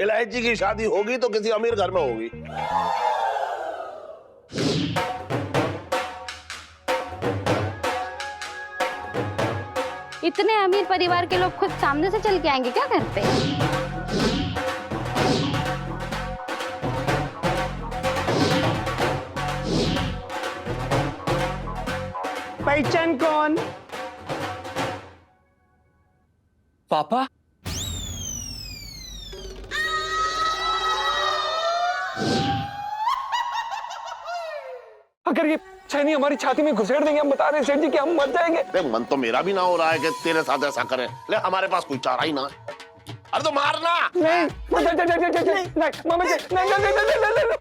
इलायची की शादी होगी तो किसी अमीर घर में होगी। इतने अमीर परिवार के लोग खुद सामने से चल के आएंगे क्या करते? पहचान कौन? पापा? अगर ये छैनी हमारी छाती में घुसेड़ देंगे, हम बता रहे हैं सेठ जी कि हम मर जाएंगे। देख, मन तो मेरा भी ना हो रहा है कि तेरे साथ ऐसा करें, ले हमारे पास कोई चारा ही ना है। अरे तो मारना नहीं, मामा जी, नहीं।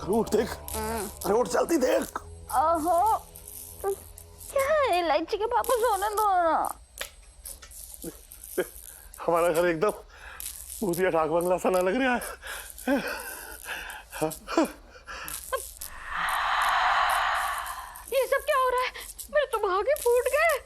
करू देख, अरे उठ जल्दी देख। ओहो, क्या है? इलायची के पापा सोने दो ना। हमारा घर एकदम भूतिया डाक बंगला सा ना लग रहा है। ये सब क्या हो रहा है? मेरे तो भागे फूट गए।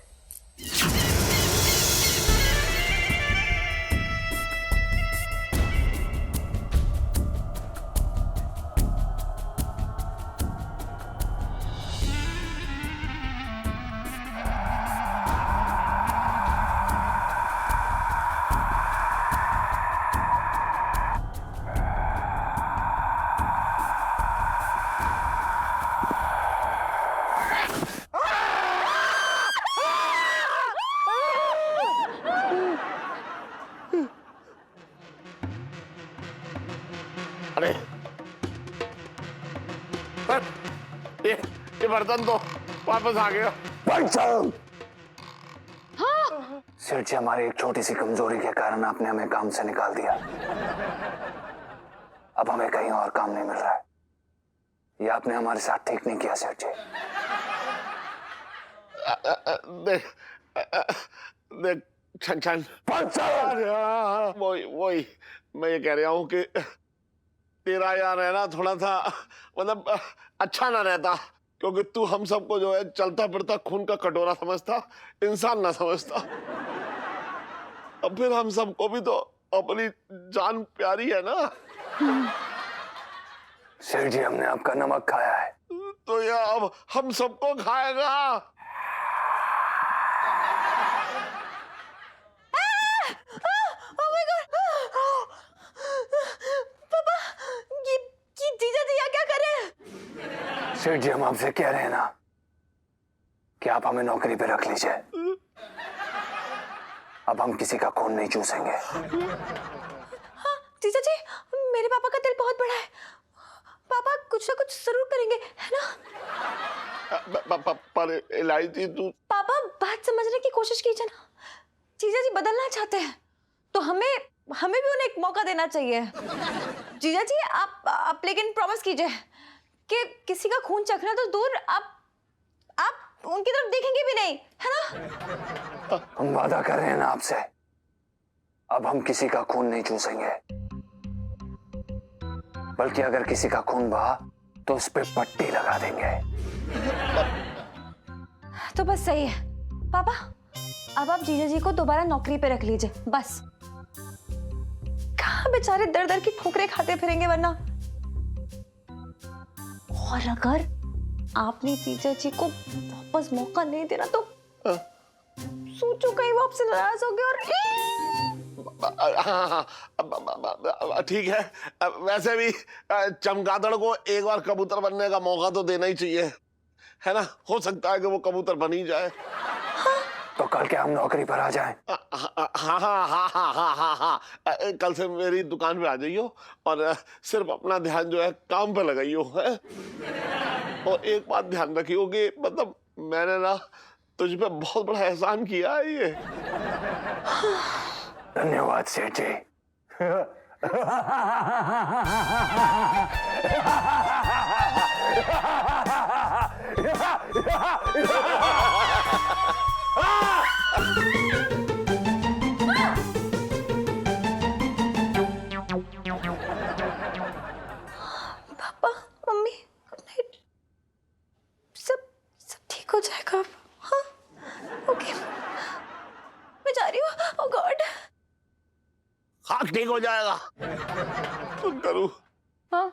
अरे ये बर्तन तो वापस आ गया। सेठ जी, हमारी एक छोटी सी कमजोरी के कारण आपने हमें काम से निकाल दिया। अब हमें कहीं और काम नहीं मिल रहा है। ये आपने हमारे साथ ठीक नहीं किया सेठ जी। देख देख छन छन, वही मैं ये कह रहा हूँ कि तेरा यहाँ रहना थोड़ा सा मतलब अच्छा ना रहता, क्योंकि तू हम सबको जो है चलता फिरता खून का कटोरा समझता, इंसान ना समझता। अब फिर हम सबको भी तो अपनी जान प्यारी है ना। सेठ जी, हमने आपका नमक खाया है। तो ये अब हम सबको खाएगा। सेठ जी, हम आपसे कह रहे हैं ना कि आप हमें नौकरी पे रख लीजिए। अब हम किसी का खून नहीं चूसेंगे। हाँ, जीजा जी, मेरे पापा का दिल बहुत बड़ा है। पापा कुछ ना कुछ जरूर करेंगे, है ना? पर इलायची तू पापा बात समझने की कोशिश कीजिए ना। जीजा जी बदलना चाहते हैं तो हमें भी उन्हें एक मौका देना चाहिए। जीजा जी, आप लेकिन प्रॉमिस कीजिए कि किसी का खून चखना तो दूर, आप उनकी तरफ देखेंगे भी नहीं, है ना? हम वादा कर रहे हैं ना आपसे, अब हम किसी का खून नहीं चूसेंगे। बल्कि अगर किसी का खून बहा तो उस पे पट्टी लगा देंगे। तो बस सही है पापा, अब आप जीजा जी को दोबारा नौकरी पे रख लीजिए बस। कहाँ बेचारे दर दर की ठोकरें खाते फिरेंगे वरना। और अगर आपने जीजा जी को वापस मौका नहीं देना तो सोचो कहीं वो आपसे नाराज हो गए और हाँ, ठीक है। वैसे भी चमगादड़ को एक बार कबूतर बनने का मौका तो देना ही चाहिए, है ना? हो सकता है कि वो कबूतर बन ही जाए। तो कल क्या हम नौकरी पर आ जाएं? हाँ हाँ हाँ हाँ हाँ हाँ हाँ, कल से मेरी दुकान पे आ जाइयो और सिर्फ अपना ध्यान जो है काम पे लगाइयो, है? और एक बात ध्यान रखियो कि मतलब मैंने ना तुझ पे बहुत बड़ा एहसान किया है ये। धन्यवाद सेठ जी। Papa mummy good night. सब सब ठीक हो जाएगा अब। हाँ ओके मैं जा रही हूँ। ओह गॉड। हाँ ठीक हो जाएगा। सुन करूँ, हाँ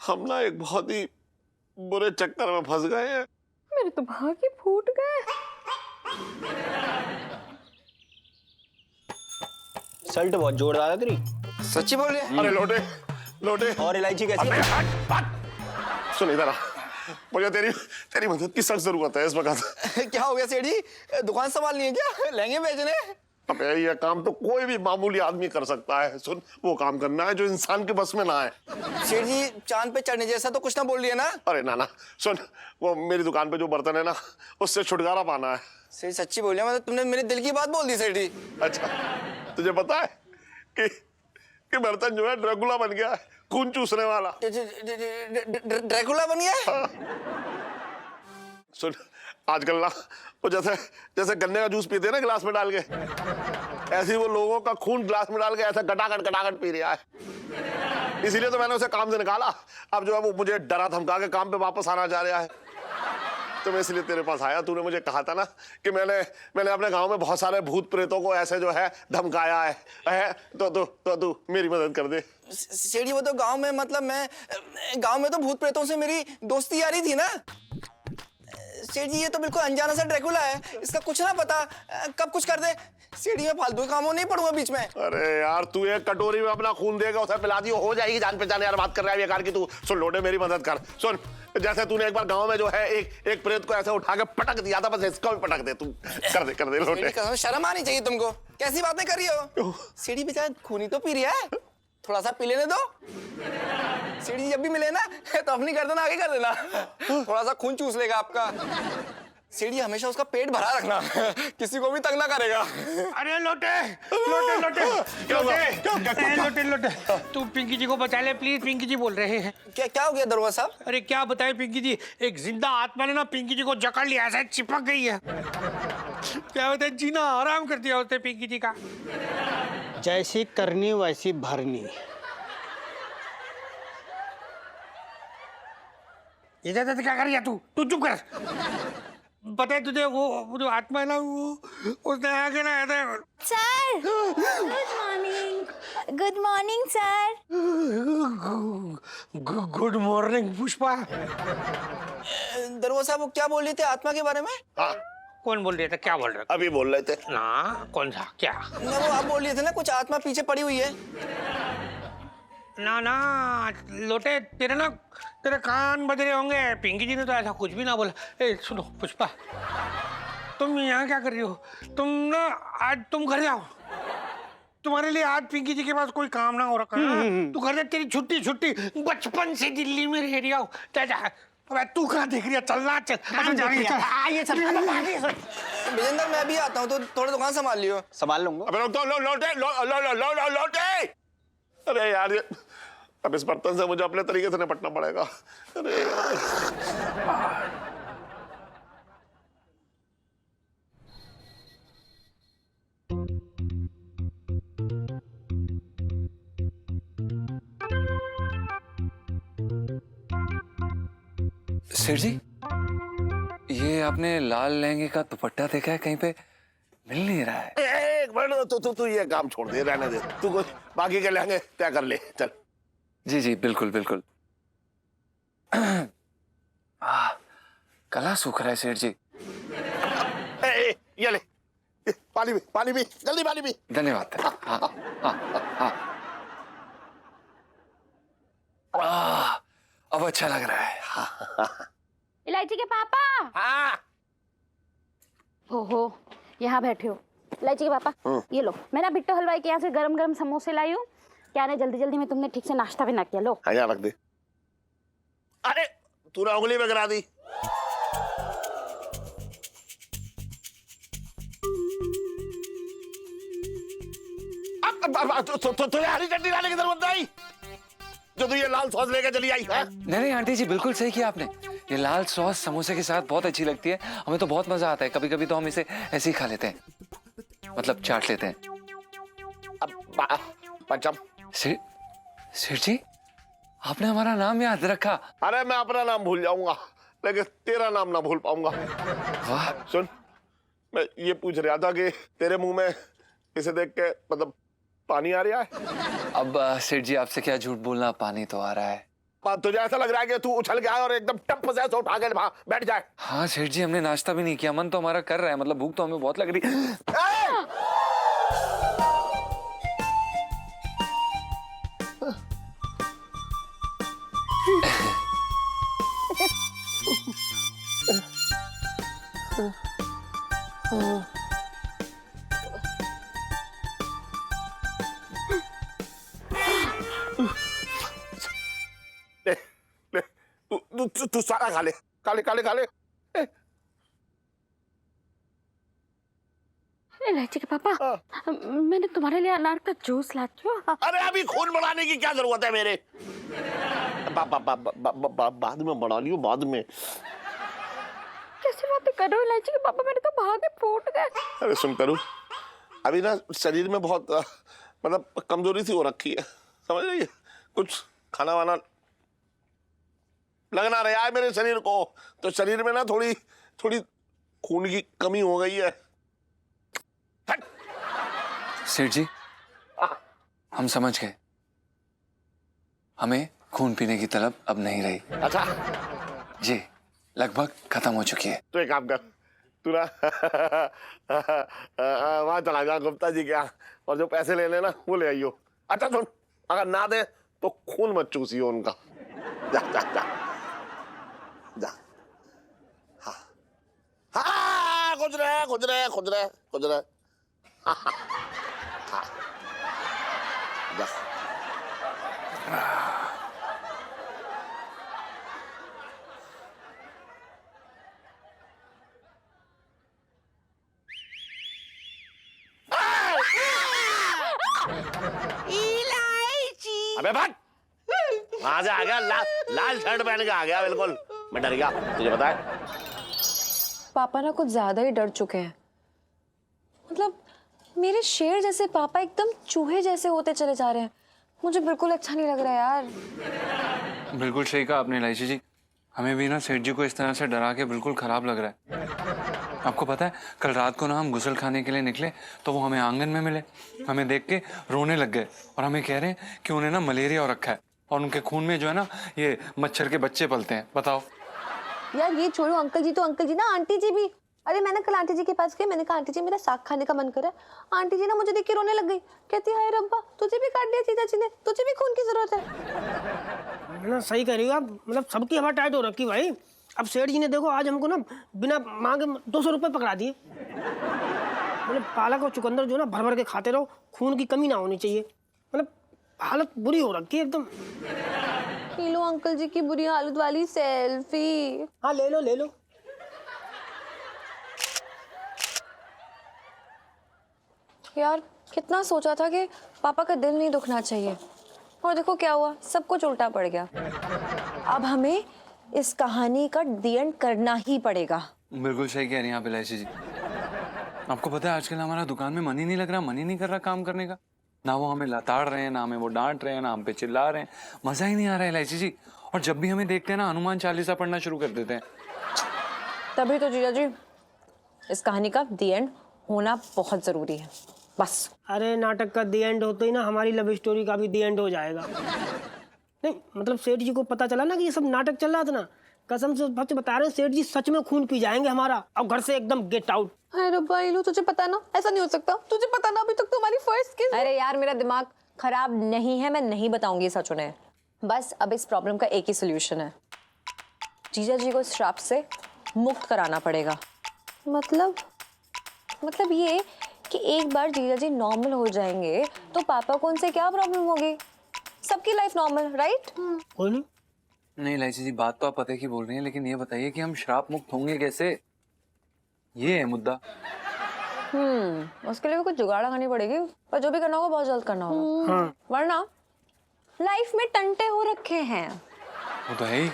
हम ना एक बहुत ही बुरे चक्कर में फंस गए हैं। मेरे तो भाग ही फूट गए। सल्ट बहुत जोरदार है तेरी। सच्ची बोल रहे हैं? अरे लोटे लोटे, और इलायची कैसी अबे है? हट हट। सुन इधर आ, मुझे तेरी तेरी मदद की सख्त जरूरत है इस वक्त। क्या हो गया सेठ जी, दुकान संभालनी है क्या, लहंगे बेचने? अबे ये काम तो कोई भी मामूली आदमी कर सकता है। सुन, वो काम करना है जो इंसान के बस में ना है। सेठ जी चांद पे चढ़ने जैसा तो कुछ ना बोल लिया ना? अरे नाना सुन, वो मेरी दुकान पे जो बर्तन है ना, उससे छुटकारा पाना है। सेठ सच्ची बोल रहे, मतलब तुमने मेरे दिल की बात बोल दी सेठ जी। अच्छा, तुझे पता है कि बर्तन जो है ड्रैकुला बन गया है, खून चूसने वाला। ड्रैकुला बन गया है? सुन, आजकल ना वो जैसे जैसे गन्ने का जूस पीते हैं ना गिलास में डाल के, ऐसे ही वो लोगों का खून गिलास में डाल के ऐसा गटागट पी रहा है। इसीलिए तो मैंने उसे काम से निकाला। अब जो है वो मुझे डरा धमका के काम पे वापस आना चाह रहा है। तो मैं इसलिए तेरे पास आया। तूने मुझे कहा था ना कि मैंने अपने गांव में बहुत सारे भूत प्रेतों को ऐसे जो है धमकाया है। तो तू मेरी मदद कर दे। सेठ जी वो तो गांव में, मतलब मैं गांव में तो भूत प्रेतों से मेरी दोस्ती यारी थी ना। सेठ जी ये तो बिल्कुल अनजाना सा ड्रैकुला है, इसका कुछ ना पता कब कुछ कर दे। सेठ जी मैं फालतू कामों नहीं पड़ूंगा बीच में। अरे यार, तू एक कटोरी में अपना खून देगा, उसे पिला दियो, हो जाएगी जान पहचान। यार बात कर रहा है बेकार की तू। सुन लोटे, मेरी मदद कर। सुन, जैसे तूने एक बार गांव में जो है एक प्रेत को ऐसे उठा के पटक दिया था, बस इसको भी पटक दे तू। कर दे लोटे। कसम शर्म आनी चाहिए तुमको, कैसी बातें कर रही हो? सेठ जी बेचारा खून ही तो पी रहा है, थोड़ा सा पी लेने दो। सेठ जी जब भी मिले ना तो अपनी गर्दन आगे कर देना, थोड़ा सा खून चूस लेगा आपका। सेठ जी हमेशा उसका पेट भरा रखना, किसी को भी तंग ना करेगा। अरे लोटे लोटे लोटे लोटे लोटे, तू पिंकी जी को बचा ले प्लीज। पिंकी जी बोल रहे हैं। क्या हो गया दरोगा साहब? अरे क्या बताए पिंकी जी, एक जिंदा आत्मा ने ना पिंकी जी को जकड़ लिया, ऐसा चिपक गई है। क्या बताए, जीना आराम कर दिया उसने पिंकी जी का। जैसी करनी वैसी भरनी। इधर क्या कर रही है तू चुप कर। पता है तुझे वो जो आत्मा है ना, वो उसने आके ना ऐसे। Sir good morning sir. Good morning Pushpa. दरोगा साहब वो क्या बोल रहे थे आत्मा के बारे में? हाँ, कौन बोल रहे थे, क्या बोल रहे अभी बोल रहे थे थे ना? कौन सा क्या? ना वो आप बोल रहे थे ना कुछ आत्मा पीछे पड़ी हुई है। ना लोटे, तेरे कान बज रहे होंगे। पिंकी जी ने तो ऐसा कुछ भी ना बोला। ए सुनो पुष्पा, तुम यहाँ क्या कर रही हो? आज तुम घर जाओ, तुम्हारे लिए आज पिंकी जी के पास कोई काम ना हो रखा है। तू घर जा, तेरी छुट्टी बचपन से दिल्ली में रह रही हो। जा अबे तू कहाँ देख रही है, चलना चल। विजेंद्र मैं भी आता हूँ, तो थोड़ा दुकान संभाल लियो। संभाल लूंगा। अबे लोटे। अरे यार, अब इस बर्तन से मुझे अपने तरीके से निपटना पड़ेगा। अरे यार। सेठ जी, ये आपने लाल लहंगे का दुपट्टा देखा है कहीं पे? मिल नहीं रहा है। एक मिनट, तू ये काम छोड़ दे, रहने दे। तू कुछ बाकी के लहंगे तय कर ले, चल। जी बिल्कुल। गला सूख रहा है सेठ जी। ये ले, पानी भी जल्दी पानी भी। धन्यवाद। हाँ। अब अच्छा लग रहा है। इलायची के पापा। हाँ। हो यहाँ बैठे हो। इलायची के पापा, ये लो, मैं ना बिट्टो हलवाई के यहाँ से गरम समोसे लाई हूँ। क्या ना जल्दी में तुमने ठीक से नाश्ता भी ना किया। लो यहाँ रख दे। अरे तूने उंगली में गिरा दी। तुझे हरी चटनी लाने की जरूरत नहीं, जो तू ये लाल सॉस लेके चली आई है। नहीं आंटी जी, बिल्कुल सही किया आपने। ये लाल सॉस समोसे के साथ बहुत अच्छी लगती है, हमें तो बहुत मजा आता है। कभी कभी तो हम इसे ऐसे ही खा लेते हैं, मतलब चाट लेते हैं। पंचम, सेठ जी, आपने हमारा नाम याद रखा। अरे मैं अपना नाम भूल जाऊंगा, लेकिन तेरा नाम ना भूल पाऊंगा। वाह। सुन, मैं ये पूछ रहा था कि तेरे मुंह में इसे देख के मतलब पानी आ रहा है? अब सेठ जी, आपसे क्या झूठ बोलना, पानी तो आ रहा है। तुझे ऐसा लग रहा है कि तू उछल के आए और एकदम टप से ऐसे उठा के बैठ जाए? हाँ सेठ जी, हमने नाश्ता भी नहीं किया, मन तो हमारा कर रहा है, मतलब भूख तो हमें बहुत लग रही। ले, ले, तू सारा खा ले, खा ले। इलायची के पापा, मैंने तुम्हारे लिए अनार का जूस लाती हूँ। अरे अभी खून बढ़ाने की क्या जरूरत है मेरे? बाद में बढ़ा लियो, बाद में। कैसी बातें कर रहे हो इलायची के पापा, मेरे तो भागे फूट गए। अरे सुन करूँ, अभी ना शरीर में बहुत मतलब कमजोरी सी हो रखी है, समझ रही है? कुछ खाना वाना लगना रहा है मेरे शरीर को, तो शरीर में ना थोड़ी खून की कमी हो गई है। सेठ जी, हम समझ गए, हमें खून पीने की तलब अब नहीं रही। अच्छा जी, लगभग खत्म हो चुकी है। तो एक काम कर, तू ना वहां चला जा गुप्ता जी के यहाँ, और जो पैसे लेने ना वो ले आइयो। अच्छा सुन, अगर ना दे तो खून मत चूसियो उनका। जा जा जा जा। हाँ हाँ, खुद रहे। हाँ हाँ हाँ, जा। अबे भाग, वहां से आ गया, लाल शर्ट पहन के आ गया, बिल्कुल मैं डर गया, तुझे पता है? पापा ना कुछ ज्यादा ही डर चुके हैं। मतलब मेरे शेर जैसे पापा एकदम चूहे जैसे होते चले जा रहे हैं। मुझे बिल्कुल अच्छा नहीं लग रहा है यार। बिल्कुल सही कहा आपने इलायची जी, हमें भी ना सेठ जी को इस तरह से डरा के बिल्कुल खराब लग रहा है। आपको पता है, कल रात को ना हम गुसल खाने के लिए निकले तो वो हमें आंगन में मिले, हमें देख के रोने लग गए और हमें कह रहे हैं कि उन्हें ना मलेरिया हो रखा है और उनके खून में जो है ना ये मच्छर के बच्चे पलते हैं। बताओ यार ये छोड़ो, अंकल जी तो अंकल जी ना, आंटी जी भी। अरे मैंने कल आंटी जी के पास गई, मैंने कहा आंटी जी मेरा साग खाने का मन कर रहा है। आंटी जी ना मुझे देख के रोने लग गई, कहती हाय रब्बा, तुझे भी काट दिया जीजा जी ने, तुझे भी खून की जरूरत है। ना सही कह रही हो आप, मतलब सबकी हवा टाइट हो रखी भाई। अब सेठ जी ने देखो आज हमको ना बिना मांगे 200 रुपए पकड़ा दिए। मतलब पालक और चुकंदर जो ना भर भर के खाते रहो, खून की कमी ना होनी चाहिए। मतलब हालत बुरी हो रखी है एकदम। लो अंकल जी की बुरी हालत वाली सेल्फी। हाँ ले लो ले लो। यार कितना सोचा था कि पापा का दिल नहीं दुखना चाहिए, और देखो क्या हुआ, सब कुछ उल्टा पड़ गया। अब हमें इस कहानी का दी एंड करना ही पड़ेगा। बिल्कुल सही कह रही हैं आप इलायची जी। आपको पता है आजकल हमारा दुकान में मन ही नहीं लग रहा, मन ही नहीं कर रहा काम करने का। ना वो हमें लताड़ रहे हैं, ना हमें वो डांट रहे हैं, ना हम पे चिल्ला रहे हैं, मजा ही नहीं आ रहा है इलायची जी। और जब भी हमें देखते हैं ना हनुमान चालीसा पढ़ना शुरू कर देते हैं। तभी तो जीजा जी इस कहानी का दी एंड होना बहुत जरूरी है, बस। अरे नाटक का दी एंड होते ही ना हमारी लव स्टोरी का भी दी एंड हो जाएगा। नहीं मतलब सेठ जी को पता चला ना कि ये सब नाटक चल रहा था ना, कसम से सच बता रहे हैं, सेठ जी सच में खून पी जाएंगे हमारा, और घर से एकदम गेट आउट। हाय रब्बा इलू, तुझे पता ना ऐसा नहीं हो सकता, तुझे पता ना अभी तक तुम्हारी फर्स्ट किस। अरे यार मेरा दिमाग खराब नहीं है, मैं नहीं बताऊंगी सच उन्हें। बस अब इस प्रॉब्लम का एक ही सोल्यूशन है, जीजा जी को इस श्राप से मुक्त कराना पड़ेगा। मतलब ये कि एक बार जीजा जी नॉर्मल हो जाएंगे तो पापा को उनसे क्या प्रॉब्लम होगी, सबकी लाइफ नॉर्मल, राइट? कोई नहीं। नहीं इलायची जी, बात तो आप पते की बोल रही हैं, लेकिन ये बताइए कि हम श्राप मुक्त होंगे कैसे, ये है मुद्दा। उसके लिए भी कुछ जुगाड़ लगानी पड़ेगी, और जो भी करना होगा बहुत जल्द करना होगा, वरना लाइफ में टंटे हो रखे हैं। वो तो है ही,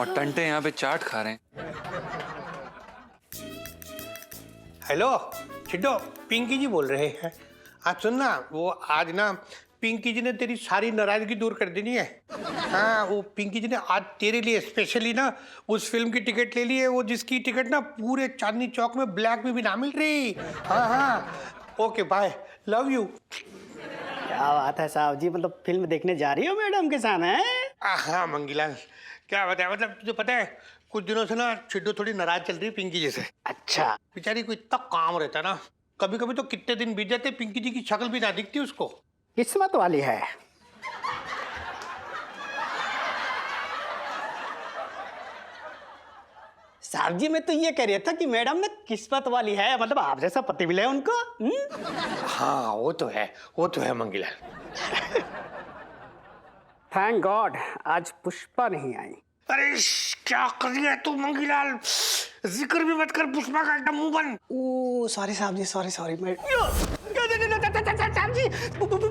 और टंटे यहाँ पे चाट खा रहे हैं। हेलो छिड्डो, पिंकी जी बोल रहे हैं। आज सुन ना, वो आज ना पिंकी जी ने तेरी सारी नाराजगी दूर कर देनी है। हाँ, वो पिंकी जी ने आज तेरे लिए स्पेशली ना उस फिल्म की टिकट ले ली है, वो जिसकी टिकट ना पूरे चांदनी चौक में ब्लैक में भी ना मिल रही। हाँ हाँ, ओके बाय, लव यू। क्या बात है साहब जी, मतलब फिल्म देखने जा रही हो मैडम के साथ हैं? हाँ मंगीलाल, क्या बताया, मतलब तुझे पता है कुछ दिनों से ना छिड्डो थोड़ी नाराज चल रही है पिंकी जी से। अच्छा। बेचारी को इतना काम रहता है ना, कभी कभी तो कितने दिन बीत जाते पिंकी जी की शक्ल भी ना दिखती उसको। किस्मत वाली है। साहब जी, मैं तो ये कह रहा था कि मैडम ना किस्मत वाली है, मतलब आप जैसा पति मिले उनको। हाँ वो तो है मंगीलाल। थैंक गॉड आज पुष्पा नहीं आई। अरे क्या कर रही है तू मंगीलाल, जिक्र भी मत कर पुष्पा का, एकदम मुंह बंद। ओ सॉरी साहब जी, सॉरी मैं साहब जी,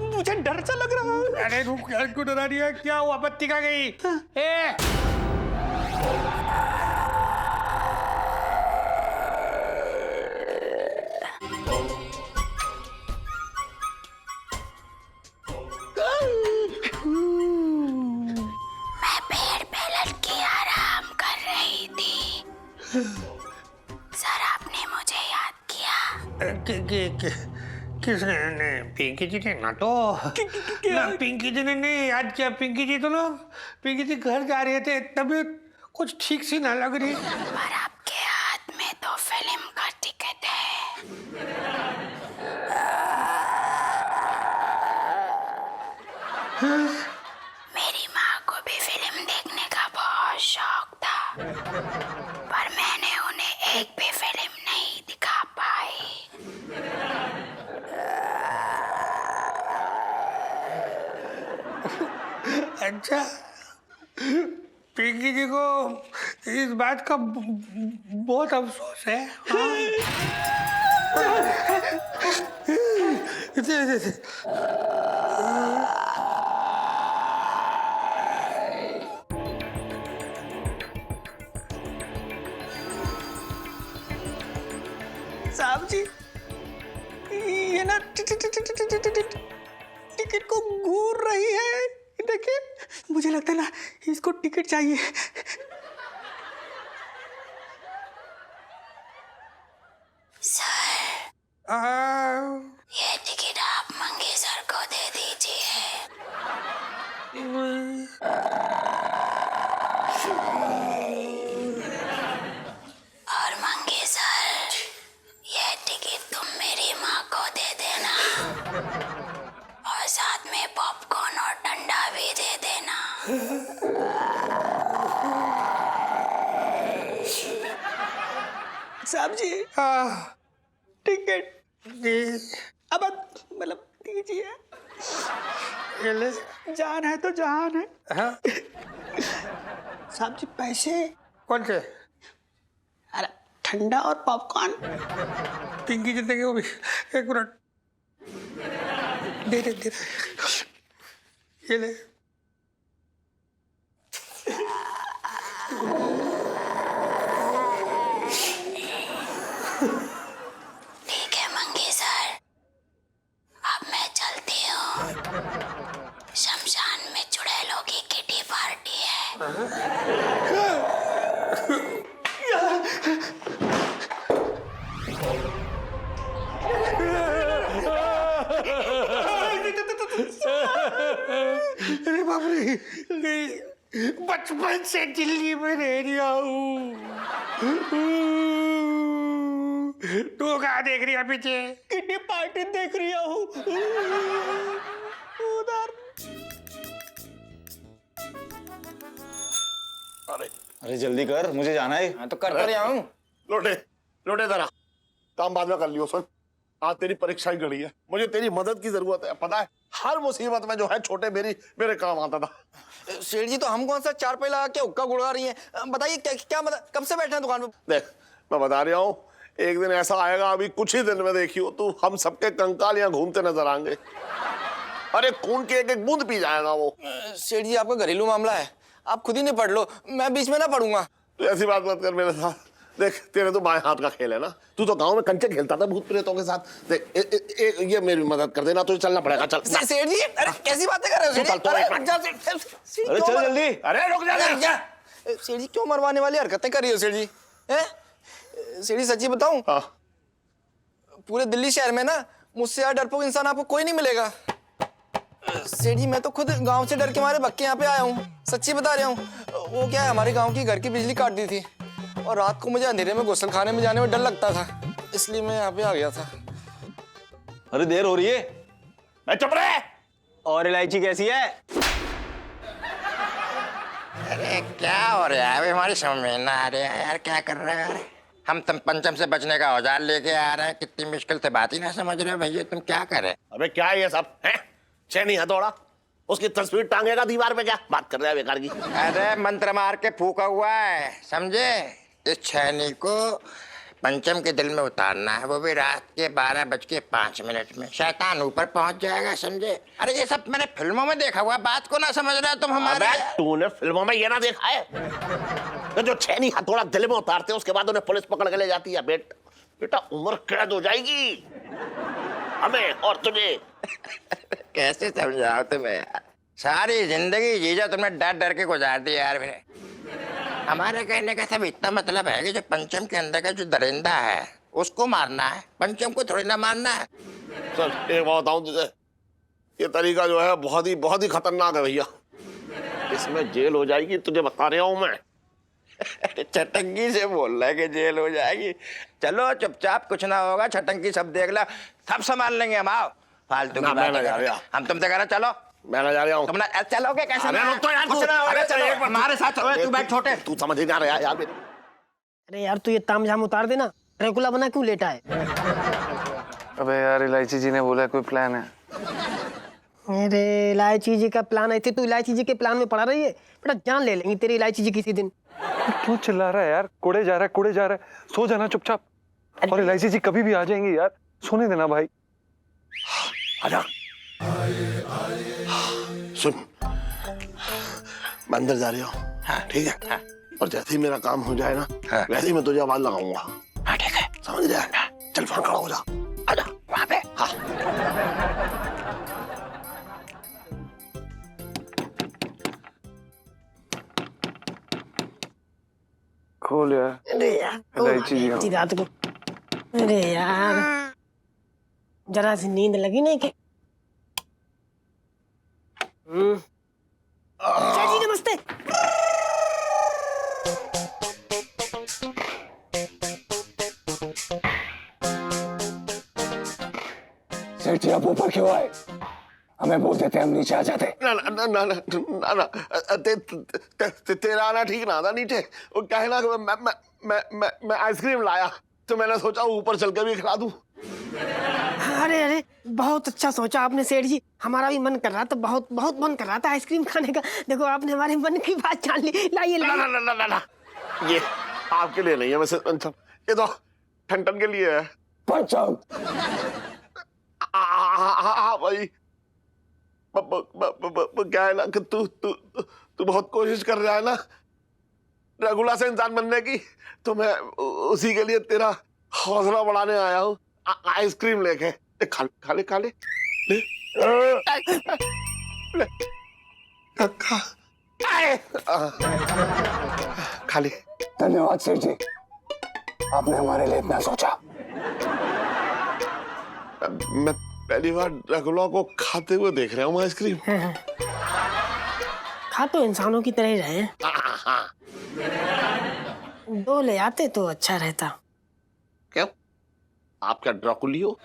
मुझे डर सा लग रहा है। अरे रुक यार, क्यों डरा रही है, क्या हुआ, बत्ती कहाँ गई? ए सर आपने मुझे याद किया। किसने ने? पिंकी जी ने ना, तो ना पिंकी जी ने नहीं याद किया। पिंकी जी तो ना, पिंकी जी घर जा रहे थे, तबीयत कुछ ठीक सी ना लग रही। पर आपके हाथ में तो फिल्म का टिकट है। मेरी माँ को भी फिल्म देखने का बहुत शौक था, पर मैंने उन्हें एक भी फिल्म नहीं दिखा पाई। अच्छा, पिंकी जी को इस बात का बहुत अफसोस है। साहब जी, ये ना टिकट को घूर रही है। देखिए, मुझे लगता है ना इसको टिकट चाहिए। सर, ये टिकट आप मंगे सर को दे दीजिए। और मंगे सर, ये टिकट तुम मेरी माँ को दे देना, और साथ में पॉपकॉर्न और ठंडा भी दे देना। साहब जी, टिकट अब मतलब दीजिए। जान है तो जान है। हाँ? साहब जी पैसे? कौन से? अरे ठंडा और पॉपकॉर्न। पिंकी जी देंगे वो भी। एक मिनट, दे दे, ये ले। ठीक है मंगे सर, अब मैं चलती हूँ। शमशान में चुड़ैलों की किटी पार्टी है। अरे बाप रे, बचपन से दिल्ली में रह रहा हूँ। तू कहाँ देख रही है पीछे? कितनी पार्टी देख रही हूँ उधर। अरे जल्दी कर, मुझे जाना है। हाँ तो कर रहा हूँ। लोटे जरा, काम बाद में कर लियो। सुन, आज तेरी परीक्षा की घड़ी है, मुझे तेरी मदद की जरूरत है। पता है, हर मुसीबत में जो है छोटे मेरे काम आता था। सेठ जी तो हम कौन सा चार पे लगा के हुक्का गुड़गा रही हैं? बताइए क्या क्या मतलब, कब से बैठे हैं दुकान पे? देख, मैं बता रहा हूँ, एक दिन ऐसा आएगा, अभी कुछ ही दिन में देखियो तू, हम सबके कंकाल यहाँ घूमते नजर आएंगे। अरे खून की एक एक बूंद पी जाएगा वो। सेठ जी आपका घरेलू मामला है, आप खुद ही निपट लो, मैं बीच में ना पढ़ूंगा। तो ऐसी बात मत कर मेरे साथ। देख तेरे तो बाएं हाथ का खेल है ना, तू तो गांव में कंचे खेलता था भूत प्रेतों के साथ। देख ये मेरी मदद कर देना, तुझे चलना पड़ेगा। चल सेठ जी, अरे कैसी बातें कर रहे हो सेठ जी? अरे चल जल्दी। अरे रुक जा। सेठ जी क्यों मरवाने वाली हरकतें कर रही हो सेठ जी? हैं? सेठ जी सच्ची बताऊं, हाँ पूरे दिल्ली शहर में ना मुझसे यार डरपोक इंसान आपको कोई नहीं मिलेगा। सेठ जी मैं तो खुद गांव से डर के मारे भक्के यहाँ पे आया हूँ, सच्ची बता रहा हूँ। वो क्या है, हमारे गांव की घर की बिजली काट दी थी और रात को मुझे अंधेरे में गुसल खाने में जाने में डर लगता था, इसलिए मैं यहाँ पे आ गया था। अरे देर हो रही है। मैं चुप रहे। और इलायची कैसी है? अरे क्या हो रहा है अभी, हमारी समझ में ना आ रहा है यार, क्या कर रहे हैं यार? हम तुम पंचम से बचने का औजार लेके आ रहे हैं, कितनी मुश्किल से बात ही ना समझ रहे हो भैया, तुम क्या कर रहे? अबे क्या है ये सब है? चैनी हथौड़ा, उसकी तस्वीर टांगेगा दीवार पे, क्या बात कर रहा है बेकार की? अरे मंत्र मार के फूका हुआ है, समझे? इस छैनी को पंचम के दिल में उतारना है, वो भी रात के 12:05 में। शैतान ऊपर पहुंच जाएगा, समझे? अरे ये सब मैंने फिल्मों में देखा हुआ, बात को ना समझ रहे हो तुम हमारे। तूने फिल्मों में ये ना देखा है तो जो छैनी हथौड़ा दिल में उतारते हैं उसके बाद उन्हें पुलिस पकड़ के ले जाती है। बेटा उम्र कैद हो जाएगी हमें और तुझे। कैसे समझाओ तुम्हें यार, सारी जिंदगी जीजा तुमने डर डर के गुजार दी यार मेरे। हमारे कहने का सब इतना मतलब है कि जो पंचम के अंदर का जो दरिंदा है उसको मारना है, पंचम को थोड़ी ना मारना है। चल एक बात बताऊं तुझे, ये तरीका जो है बहुत ही खतरनाक है भैया, इसमें जेल हो जाएगी, तुझे बता रहा हूं मैं। छटंगी से बोल रहा है कि जेल हो जाएगी? चलो चुपचाप, कुछ ना होगा, छटंगी सब देख ला, सब संभाल लेंगे हम। आओ फालतू की बातें कर रहे हो। हम तुमसे कह रहे चलो, मैं ना जा रहा हूँ। तुम ना चलोगे कैसे? अरे रुक तो यार, कुछ ना होगा, चलो हमारे साथ चलो, तू बैठ छोटे। तू समझ नहीं आ रहा यार मेरी। अरे यार तू ये तामझाम उतार देना, ड्रैकुला बना क्यों लेटा है? अबे यार इलायची जी ने बोला कोई प्लान है। अरे इलायची जी का प्लान है, तू इलायची जी के प्लान में पड़ा रही है बेटा, जान ले लेंगी तेरी इलायची जी किसी दिन। क्यों चिल्ला रहा है यार? कुड़े जा रहा है, सो जाना चुपचाप। और इलायची जी कभी भी आ जाएंगी यार, सोने देना भाई। आजा सुन, मैं अंदर जा रहा हूँ। हाँ ठीक है। हाँ। और जैसे ही मेरा काम हो जाए ना, हाँ। वैसे ही मैं तुझे आवाज लगाऊंगा। हाँ ठीक है, समझ रहा है? चल फोन खड़ा हो जा, आजा वहां पे। हाँ खोल यार। अरे यार इलायची रात को, अरे यार जरा सी नींद लगी नहीं कि? जी नमस्ते। सेठ जी आप ऊपर क्यों आए? हमें बोलते थे हम नीचे आ जाते। ना ना ना ना ना ना, तेरा आना ठीक ना था नीचे। वो क्या है ना, मैं आइसक्रीम लाया तो मैंने सोचा ऊपर चल के भी खिला दूं। अरे अरे बहुत अच्छा सोचा आपने सेठ जी, हमारा भी मन कर रहा था, बहुत मन कर रहा था आइसक्रीम खाने का। देखो आपने हमारे मन की बात जान ली। लाइए ना ना ना ना ना, ये आपके लिए नहीं है वैसे, ये तो ठंडन के लिए है। पंचम हाँ भाई, क्या है ना कि तू बहुत कोशिश कर रहा है ना रघुला से इंसान बनने की, तो मैं उसी के लिए तेरा हौसला बढ़ाने आया हूँ। आइसक्रीम लेके खा ले खा ले। धन्यवाद सेठ जी, आपने हमारे लिए इतना सोचा। मैं पहली बार रघुला को खाते हुए देख रहा हूँ आइसक्रीम। खा तो इंसानों की तरह ही रहे, दो ले आते तो अच्छा रहता। क्यों, आप क्या ड्राकुली हो?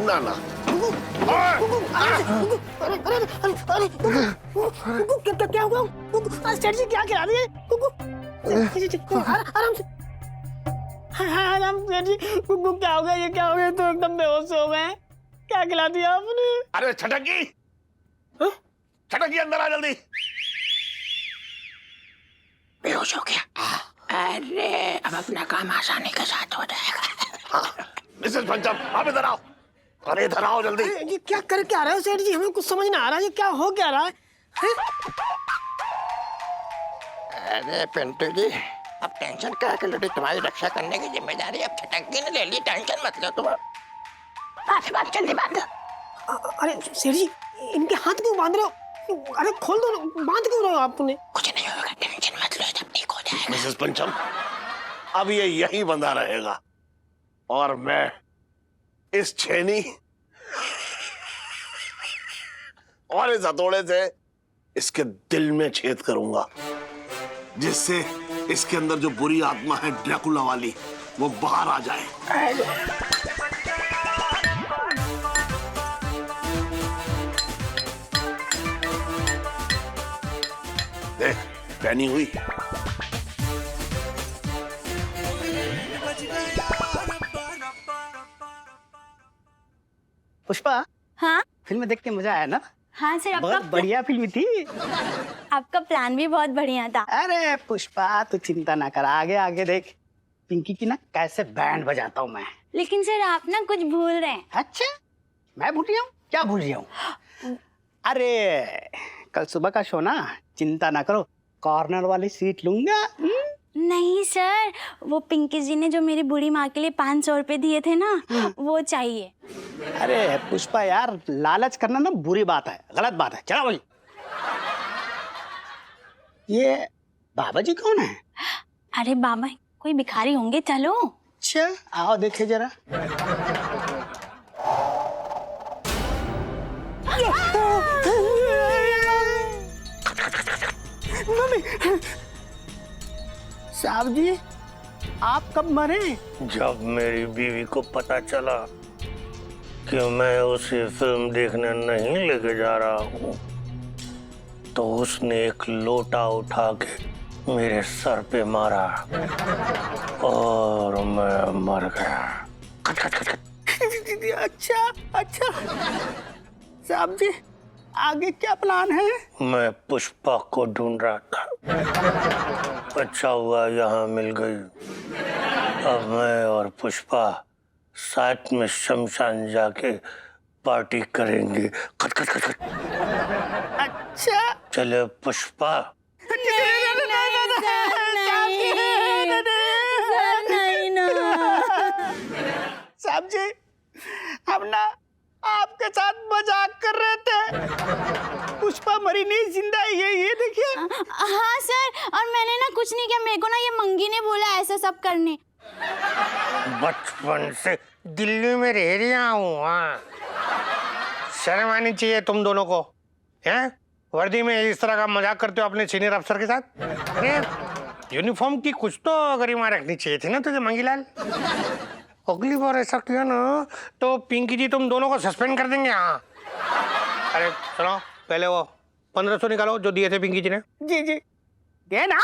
ना ना, क्या हुआ? सेठ जी क्या खिला दिए? आराम से, आराम सेठ जी। क्या हो गया? ये क्या हो गया? तो एकदम बेहोश हो गए, क्या खिला दिया आपने? अरे छटकी, छटकिए अंदर आ जल्दी। बेहोश हो गया। अरे अब अपना काम आसानी के साथ हो जाएगा। हाँ, मिसेस पंचम आप इधर आओ। अरे इधर आओ जल्दी। ये क्या कर क्या रहे हो सेठ जी? हमें कुछ समझ नहीं आ रहा, ये क्या हो क्या रहा है? अरे पिंटू जी, अब टेंशन क्या कर लो, तुम्हारी रक्षा करने की जिम्मेदारी अब छटकी ने ले ली, टेंशन मत लो तुम। बात जल्दी बात। अरे सेठ जी, इनके हाथ क्यों बांध रहे हो? अरे खोल दो, बांध क्यों रहे हो आपने? कुछ नहीं होगा, टेंशन मत लो, सब ठीक हो जाएगा। मिसेस पंचम अब ये यहीं बंधा रहेगा और मैं इस छेनी और इस हथौड़े से इसके दिल में छेद करूंगा, जिससे इसके अंदर जो बुरी आत्मा है ड्रैकुला वाली वो बाहर आ जाए। देख पहनी हुई। पुष्पा, हाँ फिल्म देख के मजा आया ना? हाँ सर, बहुत बढ़िया फिल्म थी। आपका प्लान भी बहुत बढ़िया था। अरे पुष्पा तू चिंता ना कर, आगे आगे देख पिंकी की ना कैसे बैंड बजाता हूँ मैं। लेकिन सर आप ना कुछ भूल रहे हैं। अच्छा, मैं भूल गया हूँ? क्या भूल गया हूँ? अरे कल सुबह का शो ना, चिंता ना करो, कॉर्नर वाली सीट लूंगा। नहीं सर, वो पिंकी जी ने जो मेरी बूढ़ी माँ के लिए 500 रुपए दिए थे ना, वो चाहिए। अरे पुष्पा यार, लालच करना ना बुरी बात है, गलत बात है। चलो भाई, ये बाबा जी कौन है? अरे बाबा कोई भिखारी होंगे, चलो। अच्छा आओ देखे जरा। साहब जी आप कब मरे? जब मेरी बीवी को पता चला कि मैं उसे फिल्म देखने नहीं लेके जा रहा हूँ, तो उसने एक लोटा उठा के मेरे सर पे मारा और मैं मर गया। अच्छा अच्छा साहब जी, आगे क्या प्लान है? मैं पुष्पा को ढूंढ रहा था, अच्छा हुआ यहाँ मिल गई। अब मैं और पुष्पा साथ में शमशान जाके पार्टी करेंगे। खट खट खट खट। अच्छा चलो पुष्पा। साहब जी हम ना आपके साथ मजाक कर रहे थे, पुष्पा मरी नहीं, जिंदा है। ये देखिए। हाँ सर, और मैंने ना कुछ नहीं किया, मेरे को ना ये मंगी ने बोला ऐसा सब करने। बचपन से दिल्ली में रह रहा हूँ। हाँ, शर्म आनी चाहिए तुम दोनों को। हैं वर्दी में इस तरह का मजाक करते हो अपने सीनियर अफसर के साथ? अरे यूनिफॉर्म की कुछ तो गरिमा रखनी चाहिए थी ना तुझे मंगीलाल। अगली बार ऐसा किया ना तो पिंकी जी तुम दोनों को सस्पेंड कर देंगे। हाँ अरे सुनो, पहले वो 1500 निकालो जो दिए थे पिंकी जी ने। जी जी दे ना।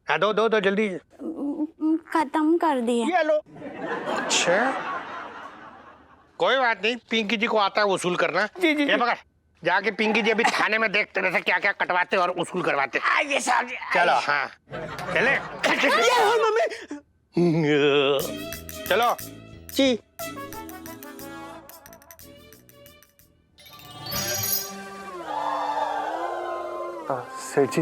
हाँ दो दो दो जल्दी। खत्म कर दिए। ये लो। अच्छा कोई बात नहीं, पिंकी जी को आता है वसूल करना। जी जी ये पकड़, जाके पिंकी जी अभी थाने में देखते रहते क्या क्या कटवाते और वसूल करवाते। आइए साहब जी। चलो हाँ चले। चलो जी सेठ जी,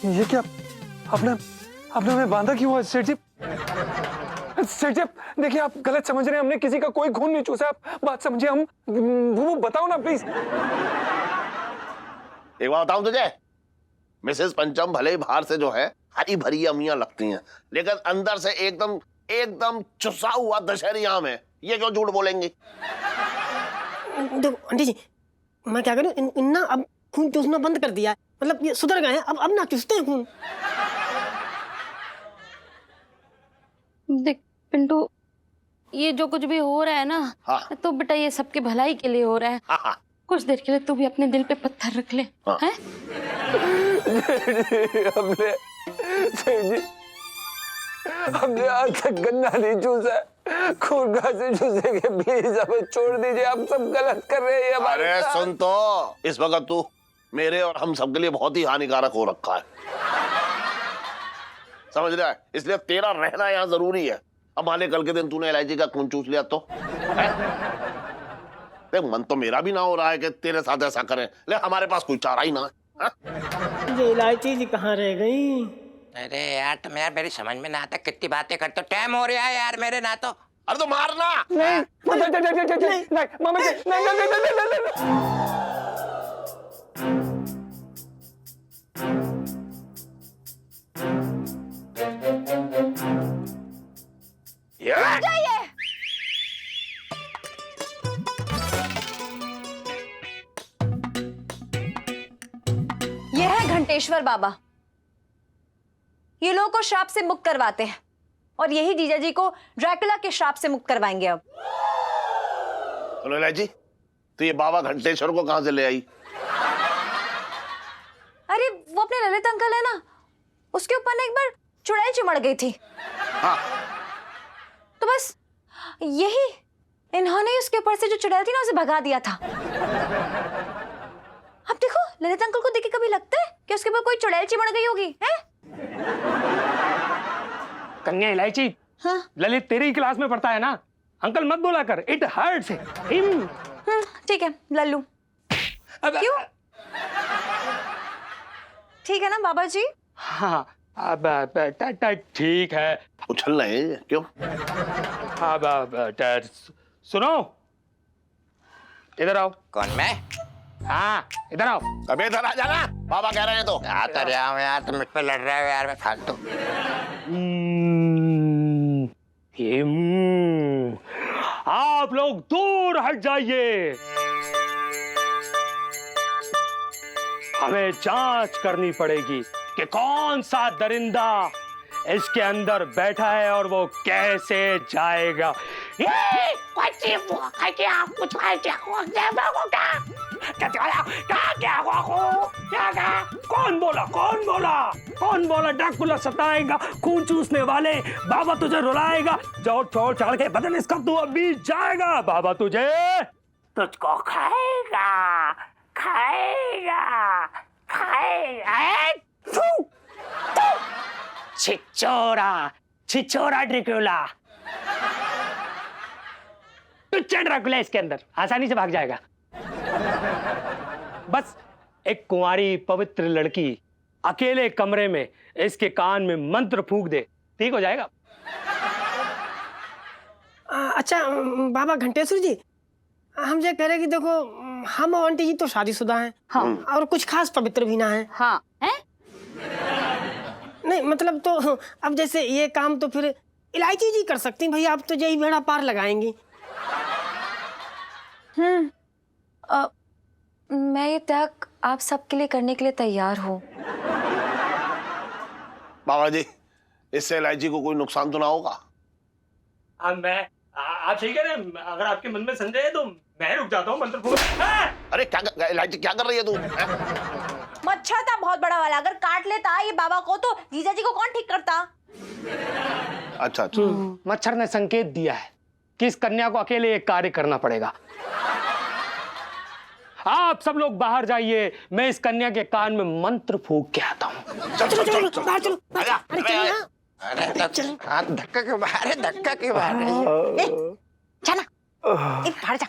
ये क्या आपने आपने हमें बांधा क्यों है सेठ जी? सेठ जी देखिए, आप गलत समझ रहे हैं, हमने किसी का कोई खून नहीं चूसा। आप बात समझिए, हम वो बताओ ना प्लीज। एक बात बताऊं तुझे, मिसेस पंचम भले ही बाहर से जो है हरी भरी अमियां लगती हैं, लेकिन अंदर से एकदम एकदम चुसा हुआ दशहरी आम है। ये क्यों झूठ बोलेंगी? देखो आंटी जी, मैं क्या करूं, इन ना अब खून चूसना बंद कर दिया है, मतलब ये सुधर गए हैं, अब ना चूसते हैं खून। देख पिंटू, ये जो कुछ भी हो रहा है ना, हाँ। तो बेटा ये सबकी भलाई के लिए हो रहा है। हाँ, हाँ। कुछ देर के लिए तू भी अपने दिल पे पत्थर रख ले। हाँ। हैं? हमने आज तक गन्ना नहीं चूसा है, खून का से चूसेंगे प्लीज, हमें छोड़ दीजिए, हम सब गलत कर रहे हैं हमारे अरे साथ। सुन तो, इस वक्त तू मेरे और हम सबके लिए बहुत ही हानिकारक हो रखा है, समझ रहा है? इसलिए तेरा रहना यहाँ जरूरी है। अब मान ले कल के दिन तूने इलायची का खून चूस लिया तो देख, मन तो मेरा भी ना हो रहा है कि तेरे साथ ऐसा करें, ले हमारे पास कोई चारा ही ना है। हाँ? ये इलायची जी कहाँ रह गई? अरे यार तुम यार मेरी समझ में ना आता, कितनी बातें करते हो, टाइम हो रहा है यार मेरे ना तो। अरे तो मारना। ये है घंटेश्वर बाबा। ये लोगों को श्राप से मुक्त करवाते हैं और यही जीजा जी को ड्रैकुला के श्राप से मुक्त करवाएंगे अब। सुनो इलायची, तो ये बाबा घंटेश्वर को कहां से ले आई? अरे वो अपने ललित अंकल है ना, उसके ऊपर ना एक बार चुड़ैल चिमड़ गई थी। हाँ। तो बस यही इन्होंने ही उसके ऊपर से जो चुड़ैल थी ना उसे भगा दिया था। अब देखो ललित अंकल को देख के कभी लगता है कि उसके ऊपर कोई चुड़ैल चिमड़ गई होगी है? कन्या इलायची, हाँ? ललित तेरी ही क्लास में पढ़ता है ना, अंकल मत बोला कर, इट हर्ट्स हिम। ठीक है लल्लू। क्यों? ठीक है ना बाबा जी? हाँ अब ठीक है। उछल रहे हैं क्यों? अब सुनो, इधर आओ। कौन मैं? हाँ इधर आओ। अबे इधर आ जाना, बाबा कह रहे हैं तो। आता रहा हूँ यार, तुम मुझ पे लड़ रहे हो यार, मैं फालतू। आप लोग दूर हट जाइए, हमें जांच करनी पड़ेगी कि कौन सा दरिंदा इसके अंदर बैठा है और वो कैसे जाएगा। कौन बोला कौन बोला कौन बोला ड्रैकुला सताएगा, खून चूसने वाले, बाबा तुझे रुलाएगा, जोर छोड़ चढ़ के बदन इसका तू अभी जाएगा, बाबा तुझको खाएगा खाएगा खाएगा। छिछोरा ड्रैकुला, टुच्चा ड्रैकुला इसके अंदर आसानी से भाग जाएगा। बस एक कुंवारी पवित्र लड़की अकेले कमरे में इसके कान में मंत्र फूंक दे, ठीक हो जाएगा। अच्छा बाबा घंटेश्वर जी, हम ये कह रहे कि देखो हम और आंटी जी तो शादीशुदा हैं। हाँ। और कुछ खास पवित्र भी ना है। हाँ है? नहीं मतलब तो अब जैसे ये काम तो फिर इलायची जी कर सकती हैं, भैया आप तो यही बेड़ा पार लगाएंगी। मैं ये त्याग आप सबके लिए करने के लिए तैयार हूँ। बाबा जी, इससे इलायची को कोई नुकसान तो ना होगा? आप सही कह रहे हैं, अगर आपके मन में संदेह है तो मैं रुक जाता हूँ मंत्र फूंक। अरे क्या इलायची क्या कर रही है तू? मच्छर था बहुत बड़ा वाला, अगर काट लेता ये बाबा को तो जीजा जी को कौन ठीक करता? अच्छा अच्छा। मच्छर ने संकेत दिया है कि इस कन्या को अकेले एक कार्य करना पड़ेगा। आप सब लोग बाहर जाइए, मैं इस कन्या के कान में मंत्र फूंक के आता हूँ। चलो बाहर चलो। अरे चलो ना। अरे हाथ धक्का क्यों बाहर है, धक्का क्यों बाहर है? जाना बाहर जा।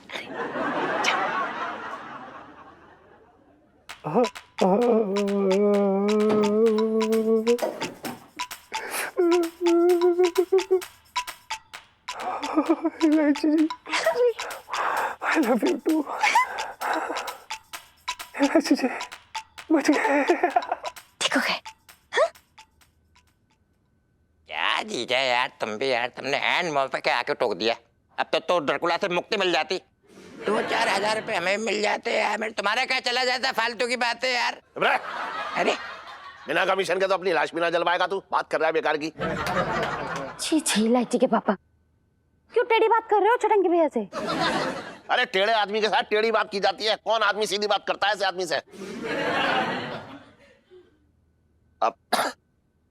इलायची जी, I love you too। इलायची जी, बच गए। ठीक हो गए? क्या जीजा यार, तुम भी यार, तुमने एंड मौके पे आके टोक दिया। अब तो ड्रैकुला से मुक्ति मिल जाती, 2-4 हजार रुपए हमें मिल जाते यार, मेरे तुम्हारा क्या चला जाता, फालतू की बात है यार। अरे बिना कमीशन के तो अपनी लाश भी ना जलवाएगा तू, बात कर रहा है बेकार की। छी छी इलायची के पापा, क्यों टेढ़ी बात कर रहे हो चटंगी भैया से? अरे टेढ़े आदमी के साथ टेढ़ी बात की जाती है, कौन आदमी सीधी बात करता है ऐसे आदमी से? अब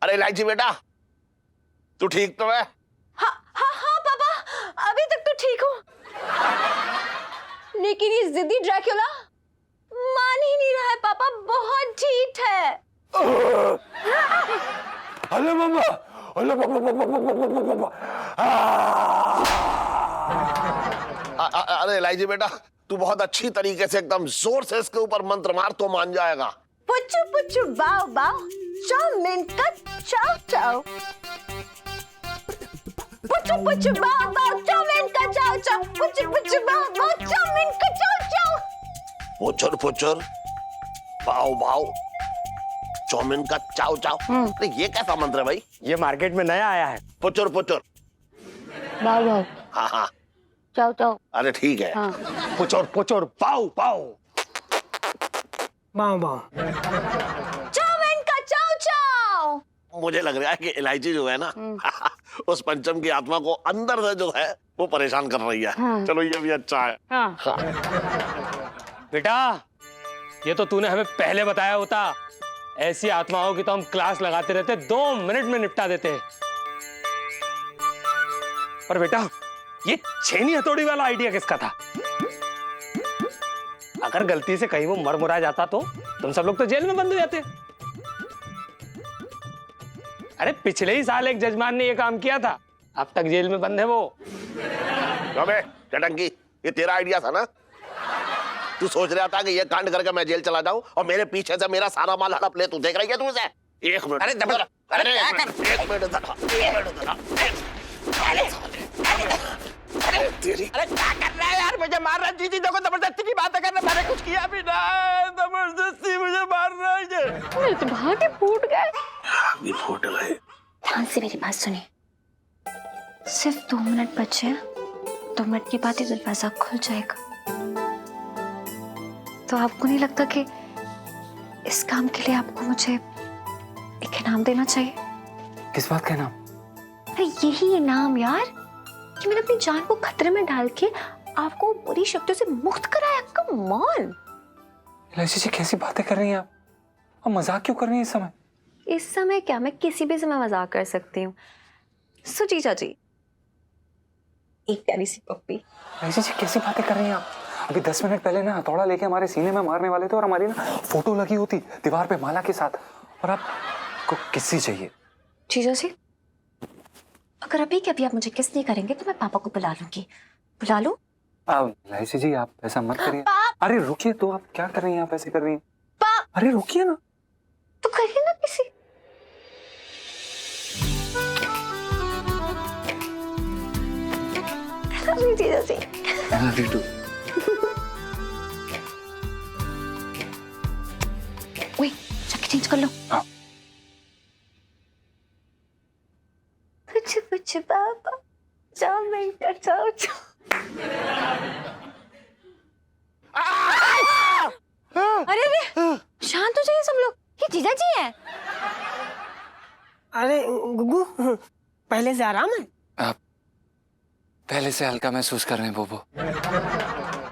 अरे इलायची बेटा, तू ठीक तो है? हाँ हाँ हाँ पापा, ठीक हूँ, लेकिन ये जिद्दी ड्रैक्युला मान ही नहीं रहा है। पापा बहुत ठीक है। अरे मम्मा, अरे अरे इलायची बेटा, तू बहुत अच्छी तरीके से एकदम जोर से इसके ऊपर मंत्र मार तो मान जाएगा। पुच्चू पुच्चू बाओ बाओ, चाउमीन का चाओ चाओ। पुच्चू पुच्चू बाओ बाओ, चाउमीन का चाओ चाओ। पुच्चू पुच्चू बाओ बाओ, चाउमीन का चाओ चाओ। पुचर पुचर, बाओ बाओ, चाउमीन का चाओ चाओ। अरे ये कैसा मंत्र है भाई? ये मार्केट में नया आया है। पुचर पुचर, बाओ बाओ, हाँ हाँ, चाओ चाओ। अरे ठीक है। हाँ। पुचोर पुचोर पाओ पाओ। बाओ बाओ। चाउमीन का चाओ चाओ। मुझे लग रहा है कि इलायची जो है ना, उस पंचम की आत्मा को अंदर से जो है वो परेशान कर रही है। हाँ। चलो ये भी अच्छा है। हाँ। बेटा, ये तो तूने हमें पहले बताया होता। ऐसी आत्माओं की तो हम क्लास लगाते रहते, 2 मिनट में निपटा देते। पर बेटा, ये छेनी हथौड़ी वाला आइडिया किसका था? अगर गलती से कहीं वो मर मुरा जाता तो तुम सब लोग तो जेल में बंद हो जाते। अरे पिछले ही साल एक जजमान ने ये काम किया था, अब तक जेल में बंद है वो। अबे चटंकी, ये तेरा आइडिया था ना? तू सोच रहा था कि ये कांड करके मैं जेल चला जाऊं और मेरे पीछे से मेरा सारा माल हड़प ले। तू देख रही है तू उसे? एक मिनट, अरे दबा, अरे एक मिनट जरा, तेरी अरे क्या कर रहा है यार? मुझे मार रहा है। जी देखो, जबरदस्ती की बातें कर रहे, मैंने कुछ किया भी ना। जबरदस्ती मुझे मार रहा है ये। मेरे तो भागे फूट गए। भी फूट गए। ध्यान से मेरी बात सुनिए, सिर्फ 2 मिनट बचे हैं। 2 मिनट के बाद ही दरवाजा खुल जाएगा। तो आपको नहीं लगता कि इस काम के लिए आपको मुझे एक इनाम देना चाहिए? किस बात का नाम? अरे यही इनाम यार, कि मैंने अपनी जान को खतरे में डाल के आपको बुरी शक्तियों से मुक्त कराया। Come on. इलायची जी कैसी बातें कर रही हैं आप? और मजाक क्यों कर रही हैं इस समय? इस समय क्या, मैं किसी भी समय मजाक कर सकती हूँ। सो जीजा जी, एक प्यारी सी पप्पी। इलायची जी कैसी बातें कर रही हैं आप? अभी 10 मिनट पहले ना हथौड़ा लेके हमारे सीने में मारने वाले थे और हमारी ना फोटो लगी होती दीवार पे माला के साथ, और आपको किसी चाहिए। जीजा जी, अगर अभी के अभी आप मुझे किस नहीं करेंगे तो मैं पापा को बुला लूंगी। बुला लूं? इलायची जी आप ऐसा मत करिए। अरे रुकिए, तो आप क्या कर रही हैं? आप ऐसे कर रही हैं। अरे रुकिए ना। तो करिए ना किसी। जीजा जी, वही जाके चेंज कर लो। हाँ। कुछ कुछ बाबा, जाओ मैं कर जाओ जाओ। अरे अरे शांत हो जाइए सब लोग, ये जीजा जी हैं। अरे गुग्गू, पहले से आराम है? आप पहले से हल्का महसूस कर रहे हैं बोबो।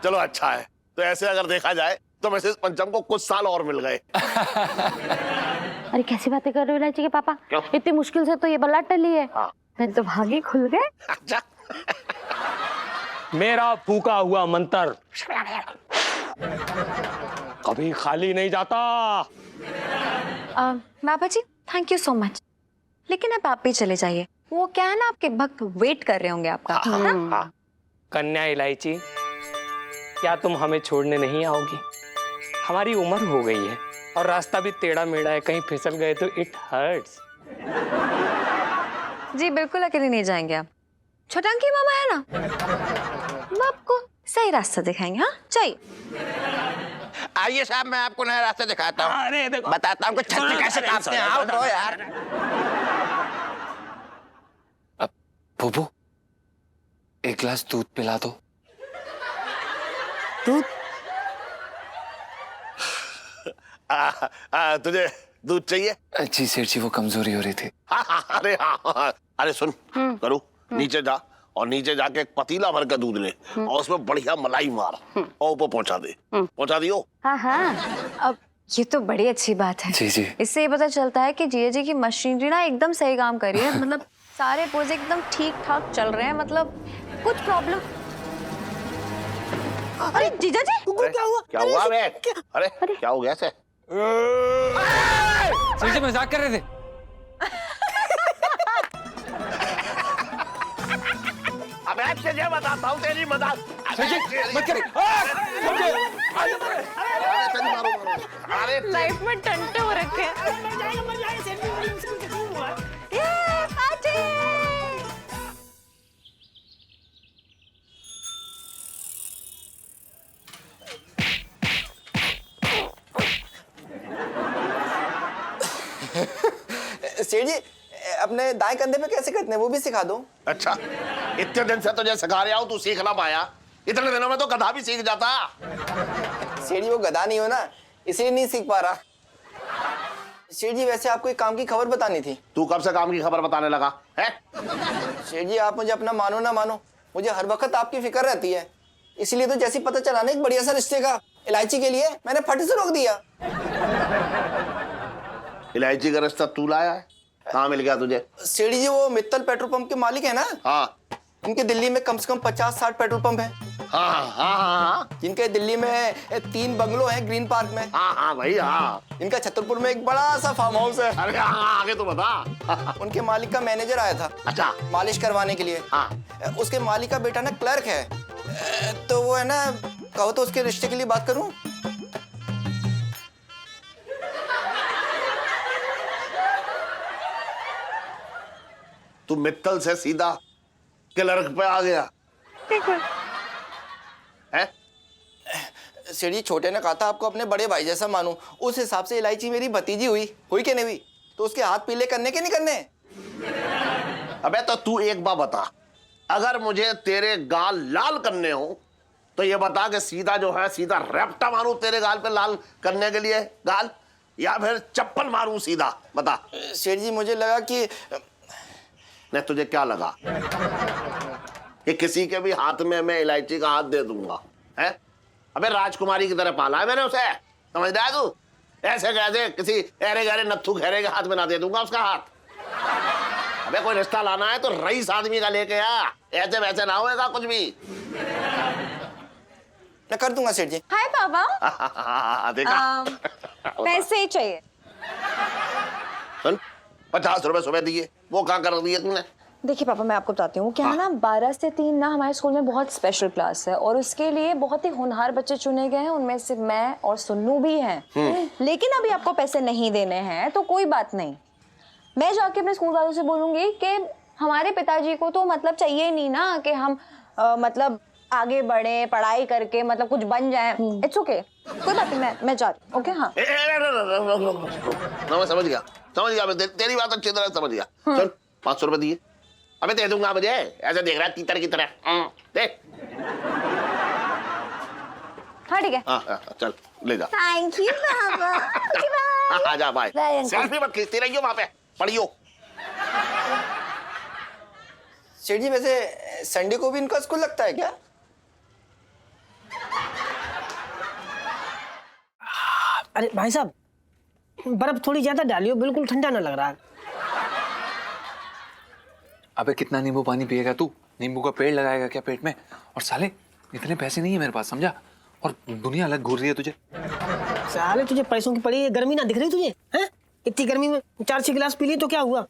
चलो अच्छा है। तो ऐसे अगर देखा जाए तो मिसेस पंचम को कुछ साल और मिल गए। अरे कैसी बातें कर रहे हो इलायची के पापा? क्यों? इतनी मुश्किल से तो ये बल्ला टली है। हाँ। मैं तो भागे खुल गए। अच्छा। मेरा फूका हुआ मंत्र कभी खाली नहीं जाता। बाबा जी, थैंक यू सो मच, लेकिन अब आप भी चले जाइए। वो क्या है ना, आपके भक्त वेट कर रहे होंगे आपका। हाँ। कन्या इलायची, क्या तुम हमें छोड़ने नहीं आओगी? हमारी उम्र हो गई है और रास्ता भी टेढ़ा मेढ़ा है, कहीं फिसल गए तो इट हर्ट्स। जी बिल्कुल अकेले नहीं जाएंगे आप। छोटंकी मामा है ना, वो आपको सही रास्ता दिखाएंगे। हाँ चाहिए। आइए साहब, मैं आपको नया रास्ता दिखाता हूँ। अरे देखो, बताता हूँ कि छत पे कैसे काटते हैं। आओ तो यार। अब बोबो एक गिलास दूध पिला दो। दूध? तुझे दूध चाहिए? जी सेठ जी, वो कमजोरी हो रही थी। अरे हाँ, अरे सुन करू, नीचे जा और नीचे जाके एक पतीला भर के दूध ले और उसमें बढ़िया मलाई मार और ऊपर पहुंचा दे। पहुंचा दियो? हाँ हाँ, अब ये तो बड़ी अच्छी बात है। जी जी। इससे ये पता चलता है कि जीजा जी की मशीनरी ना एकदम सही काम कर रही है। मतलब सारे पुर्जे एकदम ठीक ठाक चल रहे हैं। मतलब कुछ प्रॉब्लम? अरे जीजा जी, क्या हुआ? क्या हुआ बे? अरे क्या हो गया से? सेठ जी मजाक कर रहे थे। अब ऐसे तुझे बताता हूँ तेरी मदद। सेठ जी मत करिए। अरे लाइफ में टंटे हो रखे हैं। मर जाएगा सेठ जी, बड़ी मुश्किल से क्यों हुआ? ये पार्टी। सेठ जी अपने दाएं कंधे पे कैसे करते हैं वो भी सिखा दो। अच्छा, इतने दिन से तुझे सिखा रहा हूँ, तू सीख ना पाया? इतने दिनों में तो गधा भी सीख जाता। सेठ जी वो गधा नहीं हो ना, इसलिए नहीं सीख पा रहा। सेठ जी वैसे आपको एक काम की खबर बतानी थी। तू कब से काम की खबर बताने लगा है? सेठ जी आप मुझे अपना मानो ना मानो, मुझे हर वक्त आपकी फिक्र रहती है। इसलिए तो जैसे पता चला ना एक बढ़िया सा रिश्ते का इलायची के लिए, मैंने फट से रोक दिया। इलायची का रिश्ता तू लाया है? कहाँ मिल गया तुझे? सेठ जी वो मित्तल पेट्रोल पंप के मालिक है ना, हाँ इनके दिल्ली में कम से कम 50-60 पेट्रोल पंप है। हाँ हाँ हाँ जिनके दिल्ली में 3 बंगलो हैं ग्रीन पार्क में। हाँ हाँ भाई हाँ। इनका छतरपुर में एक बड़ा सा फार्म हाउस है। अरे हाँ, आगे तो बता। उनके मालिक का मैनेजर आया था अच्छा, मालिश करवाने के लिए। हाँ। उसके मालिक का बेटा ना क्लर्क है, तो वो है ना, कहो तो उसके रिश्ते के लिए बात करूं। तू मित्तल से सीधा क्लर्क पे आ गया है? सेठ जी छोटे ने कहा था आपको अपने बड़े भाई जैसा मानूं, उस हिसाब से इलायची मेरी भतीजी हुई कि नहीं हुई? तो उसके हाथ पीले करने के नहीं करने? अबे तो तू एक बात बता, अगर मुझे तेरे गाल लाल करने हो तो ये बता कि सीधा जो है सीधा रैप्टा मारूं तेरे गाल पे लाल करने के लिए गाल, या फिर चप्पल मारूं सीधा? बता। सेठ जी मुझे लगा कि नहीं, तुझे क्या लगा कि किसी के भी हाथ में मैं इलायची का हाथ दे दूंगा है? अबे राजकुमारी की तरह पाला है मैंने उसे, समझ रहा है तू? ऐसे कैसे किसी अरे गहरे नत्थु खैरे के हाथ में ना दे दूंगा उसका हाथ। अबे कोई रिश्ता लाना है तो रईस आदमी का लेके आ, ऐसे वैसे ना होएगा कुछ भी। मैं कर दूंगा सेठ जी। हाय पापा। देखा? पैसे ही चाहिए। सुन, 50 रुपए सुबह दिए, वो कहाँ कर दिए तुमने? देखिए पापा, मैं आपको बताती हूँ क्या है ना, 12 से 3 ना हमारे स्कूल में बहुत स्पेशल क्लास है और उसके लिए बहुत ही होनहार बच्चे चुने गए हैं, उनमें से मैं और सुन्नू भी हैं। लेकिन अभी आपको पैसे नहीं देने हैं तो कोई बात नहीं, मैं जाके अपने स्कूल वालों से बोलूंगी कि हमारे पिताजी को तो मतलब चाहिए ही नहीं ना कि हम मतलब आगे बढ़े पढ़ाई करके मतलब कुछ बन जाए। इट्स ओके, कोई बात नहीं, मैं जा रही हूँ। ओके हाँ। मैं समझ गया मैं तेरी बात अच्छी तरह समझ गया। चल 500 रुपए दिए, अबे दे दूंगा, मुझे ऐसे देख रहा है तीतर की तरह। दे। हाँ ठीक है। हाँ, चल ले जा। थैंक यू पापा। जा बाय। सेल्फी मत खींचती रहियो वहां पे, पढ़ियो। सेठ जी वैसे संडे को भी इनका स्कूल लगता है क्या? अरे भाई साहब, बर्फ थोड़ी ज्यादा डालियो, बिल्कुल ठंडा ना लग रहा है। अबे कितना नींबू पानी पिएगा तू? नींबू का पेड़ लगाएगा क्या पेट में? और साले इतने पैसे नहीं है मेरे पास, समझा? और दुनिया अलग घूर रही है तुझे। साले तुझे पैसों की पड़ी है, गर्मी ना दिख रही तुझे? हैं? इतनी गर्मी में 4-6 गिलास पी लिए तो क्या हुआ?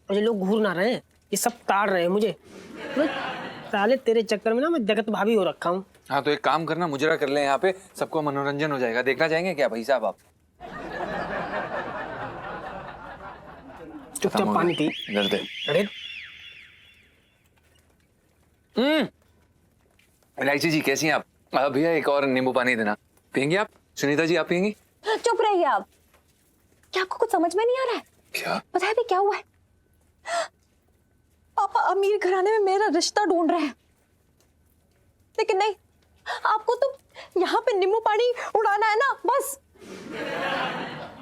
मुझे लोग घूर ना रहे हैं, ये सब ताड़ रहे हैं मुझे। साले तेरे चक्कर में ना मैं जगत भाभी हो रखा हूँ। हाँ तो एक काम करना, मुजरा कर ले यहाँ पे, सबको मनोरंजन हो जाएगा। देखना चाहेंगे क्या भाई साहब आप? चुपचाप पानी पी। इधर दे। अरे इलायची जी कैसी हैं आप? भैया एक और नींबू पानी देना। पियेंगी आप? सुनीता जी आप पियेंगी? चुप रहिए आप, क्या आपको कुछ समझ में नहीं आ रहा है? क्या? पता है भी क्या हुआ है? पापा अमीर घराने में मेरा रिश्ता ढूंढ रहे हैं, लेकिन नहीं, आपको तो यहाँ पे नींबू पानी उड़ाना है ना बस।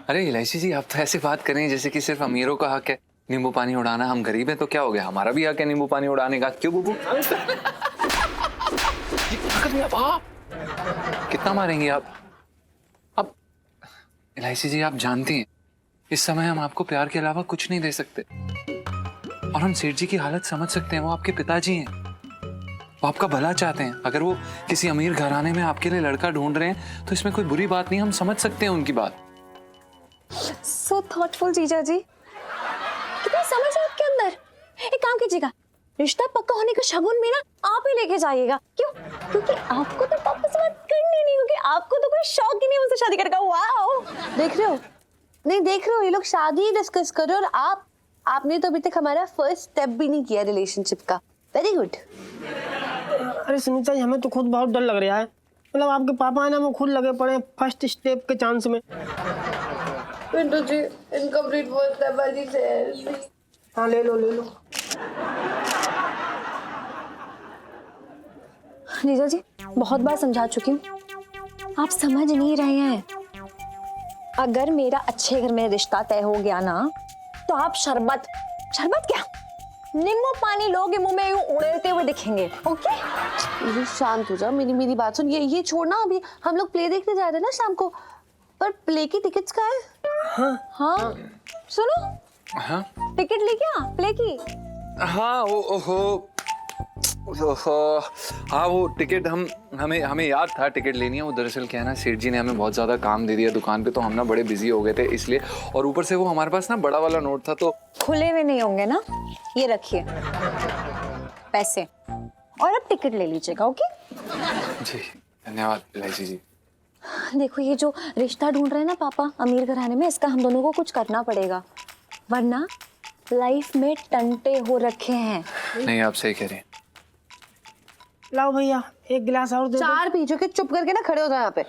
अरे इलायची जी आप तो ऐसे बात करें जैसे कि सिर्फ अमीरों का हक है नींबू पानी उड़ाना। हम गरीब हैं तो क्या हो गया, हमारा भी हक है नींबू पानी उड़ाने का। क्यों बुबू? आप कितना मारेंगे आप? अब इलायची जी आप जानती हैं इस समय हम आपको प्यार के अलावा कुछ नहीं दे सकते, और हम सेठ जी की हालत समझ सकते हैं, वो आपके पिताजी हैं। वो आपका भला चाहते हैं। अगर वो किसी अमीर घराने में आपके लिए लड़का ढूंढ रहे हैं तो इसमें कोई बुरी बात नहीं, हम समझ सकते हैं उनकी बात। सो थॉटफुल जीजा जी, कितनी समझ है आपके अंदर। एक काम कीजिएगा, रिश्ता पक्का होने का शगुन भी ना आप ही लेके जाइएगा। क्यों? क्योंकि आपको तो पापा से बात करनी नहीं, क्योंकि आपको तो कोई शौक ही नहीं मुझसे शादी करने का। वाओ, देख रहे हो, नहीं देख रहे हो, ये लोग शादी ही डिस्कस कर रहे हो और आपने तो अभी तक हमारा फर्स्ट स्टेप भी नहीं किया रिलेशनशिप का। Very good. अरे सुनीता जी, हमें तो खुद बहुत डर लग रहा है। मतलब आपके पापा है ना, वो खुद लगे पड़े फर्स्ट स्टेप के चांस में। Pintu ji, incomplete first step वाली से। हाँ ले लो ले लो। जीजा जी, बहुत बार समझा चुकी हूँ, आप समझ नहीं रहे हैं। अगर मेरा अच्छे घर में रिश्ता तय हो गया ना, तो आप शरबत क्या, नींबू पानी लोगे मुंह में यूं उड़ेलते हुए दिखेंगे। ओके, शांत हो जा। मेरी बात सुन, ये छोड़ना, अभी हम लोग प्ले देखने जा रहे हैं ना शाम को, पर प्ले की टिकट्स का है। हाँ सुनो, हाँ टिकट लेके आ प्ले की। हाँ ओहो, हाँ वो टिकट हमें याद था टिकट लेनी है। वो दरअसल क्या है ना, सेठ जी ने हमें बहुत ज़्यादा काम दे दिया दुकान पे, तो हम ना बड़े बिजी हो गए थे इसलिए। और ऊपर से वो हमारे पास ना बड़ा वाला नोट था, तो खुले में नहीं होंगे ना। ये रखिए पैसे, और अब टिकट ले लीजिएगा। ओके जी धन्यवाद इलायची जी। देखो, ये जो रिश्ता ढूंढ रहे हैं ना पापा अमीर घराने में, इसका हम दोनों को कुछ करना पड़ेगा, वरना लाइफ में टंटे हो रखे हैं। नहीं आप सही कह रहे हैं। लाओ भैया एक गिलास और दे दो। 4 पी चुके, चुप करके ना खड़े हो जाओ यहाँ पे।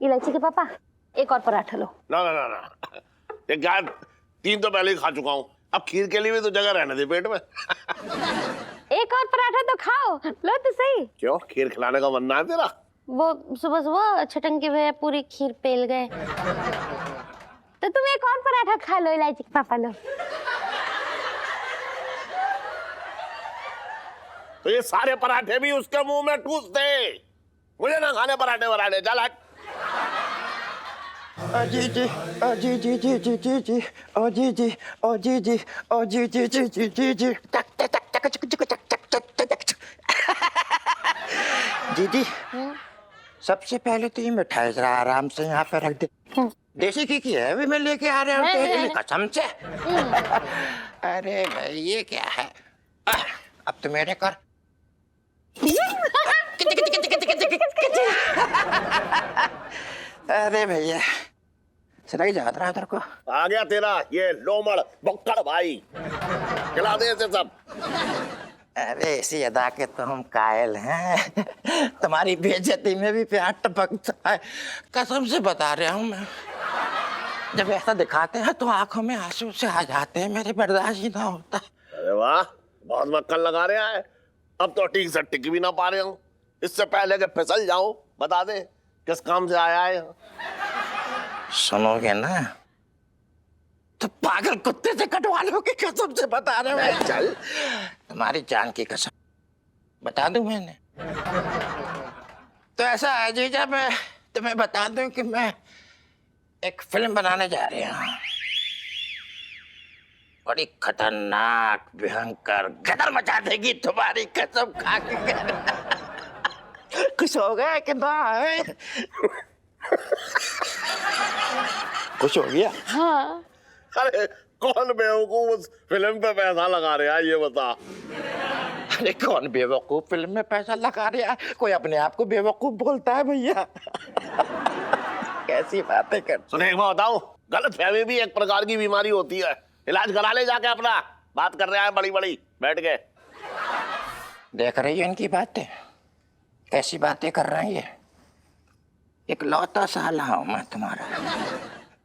इलायची के पापा, एक और पराठा लो। ना ना ना ना, ये क्या, 3 तो पहले ही खा चुका हूँ, अब खीर के लिए भी तो जगह रहने दे पेट में। एक और पराठा तो खाओ, लो तो सही। क्यों, खीर खिलाने का मन ना है तेरा? वो सुबह छटंकी भैया पूरी खीर पेल गए, तो तुम एक और पराठा खा लो। इलायची के पापा लो। तो ये सारे पराठे भी उसके मुंह में ठूस दे, मुझे ना खाने पराठे वराठे, चल हट। जी जी जी जी जी जी जी जी ओ जी जी ओ जी जी ओ जी जी जी जी जी जी टक टक टक टक टक टक टक टक टक। दीदी, सबसे पहले तो ये मिठाई जरा आराम से यहाँ पे रख दे। देसी की है, अभी मैं लेके आ रहा हूँ तेरी कसम से। अरे भाई ये क्या है, अब तो मेरे कर। अरे भैया सराई याद रहा तेरे को। आ गया तेरा ये लोमड़ बक्कड़ भाई, खिला दे इसे सब। अरे इसी अदा के तो हम कायल हैं, तुम्हारी बेइज्जती में भी प्यार टपकता है, कसम से बता रहा हूँ मैं। जब ऐसा दिखाते हैं तो आंखों में आंसू से आ जाते हैं, मेरे बर्दाश्त ही ना होता। अरे वाह, बहुत मक्खन लगा रहा है, अब तो ठीक से टिक भी ना पा रहे हूँ। इससे पहले कि फिसल जाऊं, बता दे किस काम से आया है। सुनोगे ना तो पागल कुत्ते से कटवा लो की कसम से बता रहे हो। चल, तुम्हारी जान की कसम बता दूं मैंने। तो ऐसा है जीजा, मैं तुम्हें बता दूं कि मैं एक फिल्म बनाने जा रहा हूँ, बड़ी खतरनाक भयंकर, गदर मचा देगी तुम्हारी कसम खा के। खुश हो गया कि ना? खुश हो गया? हाँ। अरे कौन बेवकूफ उस फिल्म पे पैसा लगा रहा है, ये बता। अरे कौन बेवकूफ फिल्म में पैसा लगा रहा है? कोई अपने आप को बेवकूफ बोलता है भैया? कैसी बातें कर। सुन एक बात बताऊं, गलतफहमी भी एक प्रकार की बीमारी होती है, इलाज करा ले जाके अपना। बात कर रहे हैं बड़ी बड़ी बैठ के। देख रही है इनकी बातें, कैसी बातें कर रही है। एक लौता साला हूं मैं तुम्हारा,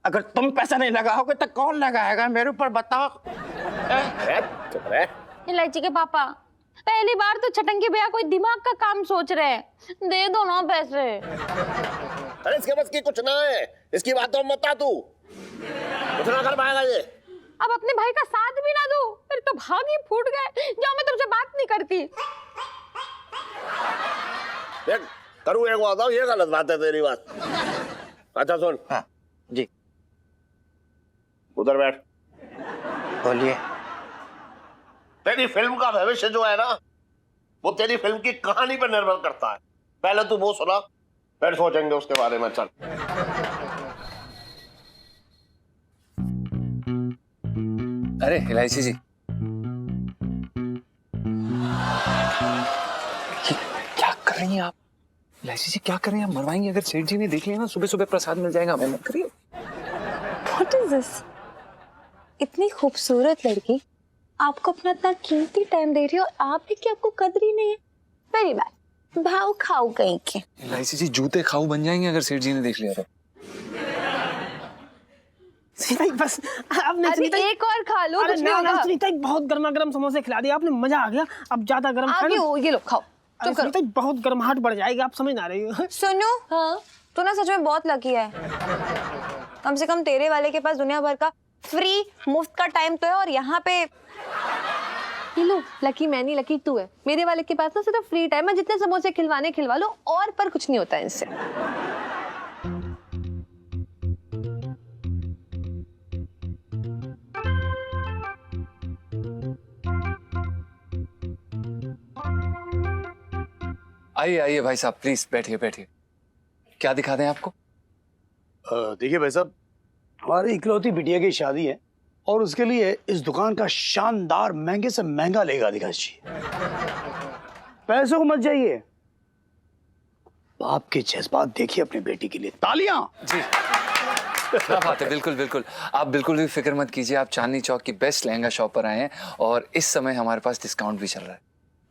अगर तुम पैसा नहीं लगाओगे तो कौन लगाएगा मेरे ऊपर, बताओ। चुप रहे। इलायची के पापा, पहली बार तो छटंकी भैया कोई दिमाग का काम सोच रहे हैं, दे दो ना पैसे। अरे इसके बस की कुछ ना है, इसकी बातों में मत आ तू, कुछ ना कर पाएगा ये। अब अपने भाई का साथ भी ना दो, फिर तो भाग ही फूट गए। जाओ, मैं तुमसे बात नहीं करती। देख करूँ एक बात, ये गलत बात है तेरी बात। अच्छा सुन, हाँ जी उधर बैठ। बोलिए। तेरी फिल्म का भविष्य जो है ना, वो तेरी फिल्म की कहानी पर निर्भर करता है। पहले तू वो सुना, फिर सोचेंगे उसके बारे में। चल। अरे इलायची जी, क्या कर रही हैं आप? इलायची जी क्या कर रही हैं आप? मरवाएंगे। अगर सेठ जी ने देख लिया ना, सुबह सुबह प्रसाद मिल जाएगा हमें। मत करिए। What is this? इतनी खूबसूरत लड़की आपको अपना इतना कीमती टाइम दे रही है और आप देखिए आपको कदर ही नहीं है। Very bad. भाव खाओ कहीं के। इलायची जी जूते खाऊ बन जाएंगे अगर सेठ जी ने देख लिया तो। सुनीता जी, बस आपने अभी सुनीता जी- एक और खा लो, अरे कुछ नहीं ना ना होगा। सुनीता जी, बहुत गर्मा गर्म समोसे खिला दिए आपने, मजा आ गया। अब ज्यादा गर्म आगे खाना। हो, ये लो खाओ। अरे चुप करो। सुनीता जी, बहुत गर्माहट बढ़ जाएगी, आप समझ ना रही हो। सुनो, हाँ तू ना सच में बहुत लकी है। कम से कम तेरे वाले के पास दुनिया भर का फ्री मुफ्त का टाइम तो है, और यहाँ पे ये लो, लकी मैं नहीं, लकी तू है। मेरे वाले के पास ना सिर्फ फ्री टाइम है, जितने समोसे खिलवाने खिलवा लो, और पर कुछ नहीं होता है इनसे। आइए आइए भाई साहब, प्लीज बैठिए बैठिए। क्या दिखा दें आपको? देखिए भाई साहब, हमारी इकलौती बिटिया की शादी है और उसके लिए इस दुकान का शानदार महंगे से महंगा लेगा दिखा चाहिए। पैसों को मत जाइए, बाप के जज्बात देखिए अपनी बेटी के लिए। तालियां। जी क्या बात है, बिल्कुल बिल्कुल। आप बिल्कुल भी फिक्र मत कीजिए। आप चांदनी चौक की बेस्ट लहंगा शॉप पर आए हैं और इस समय हमारे पास डिस्काउंट भी चल रहा है।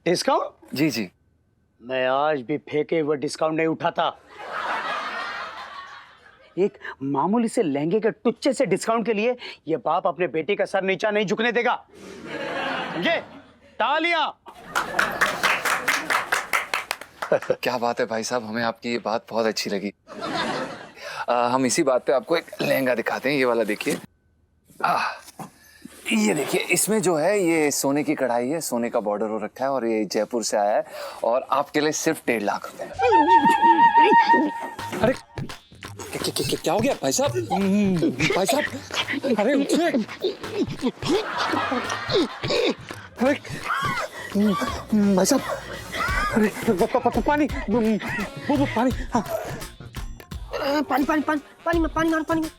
डिस्काउंट? जी जी। मैं आज भी फेंके हुए डिस्काउंट नहीं उठाता। एक मामूली से लहंगे के टुच्चे से डिस्काउंट के लिए ये बाप अपने बेटे का सर नीचा नहीं झुकने देगा, समझे? तालियां। क्या बात है भाई साहब, हमें आपकी ये बात बहुत अच्छी लगी। हम इसी बात पे आपको एक लहंगा दिखाते हैं। ये वाला देखिए। ये देखिए, इसमें जो है ये सोने की कढ़ाई है, सोने का बॉर्डर हो रखा है और ये जयपुर से आया है और आपके लिए सिर्फ 1.5 लाख रुपए। अरे क्या हो गया भाई साहब? भाई साहब, अरे उठिए। अरे भाई साहब, अरे पानी, वो पानी। पानी पानी पानी पानी में पानी मारो, पानी में।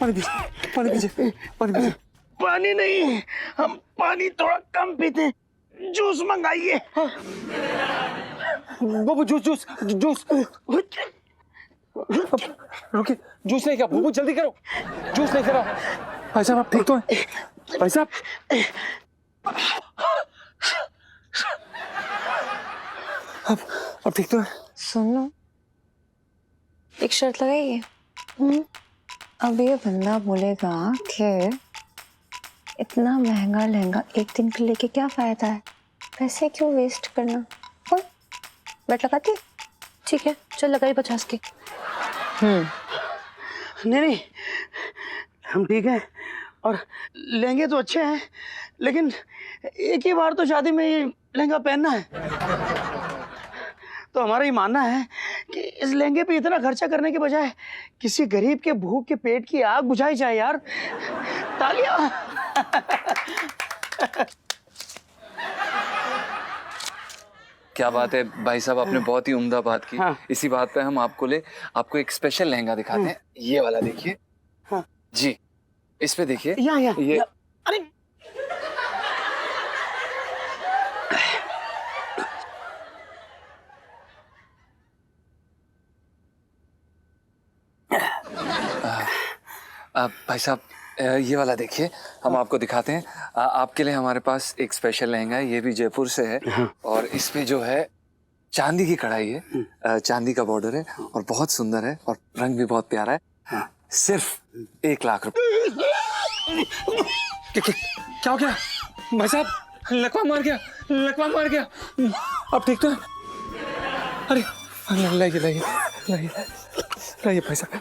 पानी पीजिए, पानी पीजिए, पानी पीजिए। पानी नहीं, हम पानी थोड़ा कम पीते हैं, जूस मंगाइए। वो जूस जूस जूस। रुकिए, जूस नहीं क्या? बुबू जल्दी करो, जूस नहीं करो। भाई साहब आप ठीक तो हैं? भाई साहब अब ठीक तो है? सुनो, एक शर्त लगाइए। अब ये बंदा बोलेगा कि इतना महंगा लहंगा एक दिन के लेके क्या फायदा है, पैसे क्यों वेस्ट करना। बोल, बैठ लगाती है? ठीक है, चल लगाई 50 की। नहीं, हम ठीक हैं और लहंगे तो अच्छे हैं, लेकिन एक ही बार तो शादी में ये लहंगा पहनना है। तो हमारा ये मानना है कि इस लहंगे पे इतना खर्चा करने के बजाय किसी गरीब के भूख के पेट की आग बुझाई जाए यार। तालियां। क्या बात है भाई साहब, आपने बहुत ही उम्दा बात की। हाँ। इसी बात पे हम आपको एक स्पेशल लहंगा दिखाते हैं। ये वाला देखिए। हाँ। जी, इस पे देखिए। ये अरे भाई साहब ये वाला देखिए, हम आपको दिखाते हैं। आपके लिए हमारे पास एक स्पेशल लहंगा है, ये भी जयपुर से है और इस पे जो है चांदी की कढ़ाई है, चांदी का बॉर्डर है और बहुत सुंदर है और रंग भी बहुत प्यारा है। सिर्फ 1 लाख रुपए। क्या हो गया भाई साहब? लकवा मार गया, लकवा मार गया। अब ठीक तो है? अरे लाइए लाइए लाइए लाइए भाई साहब।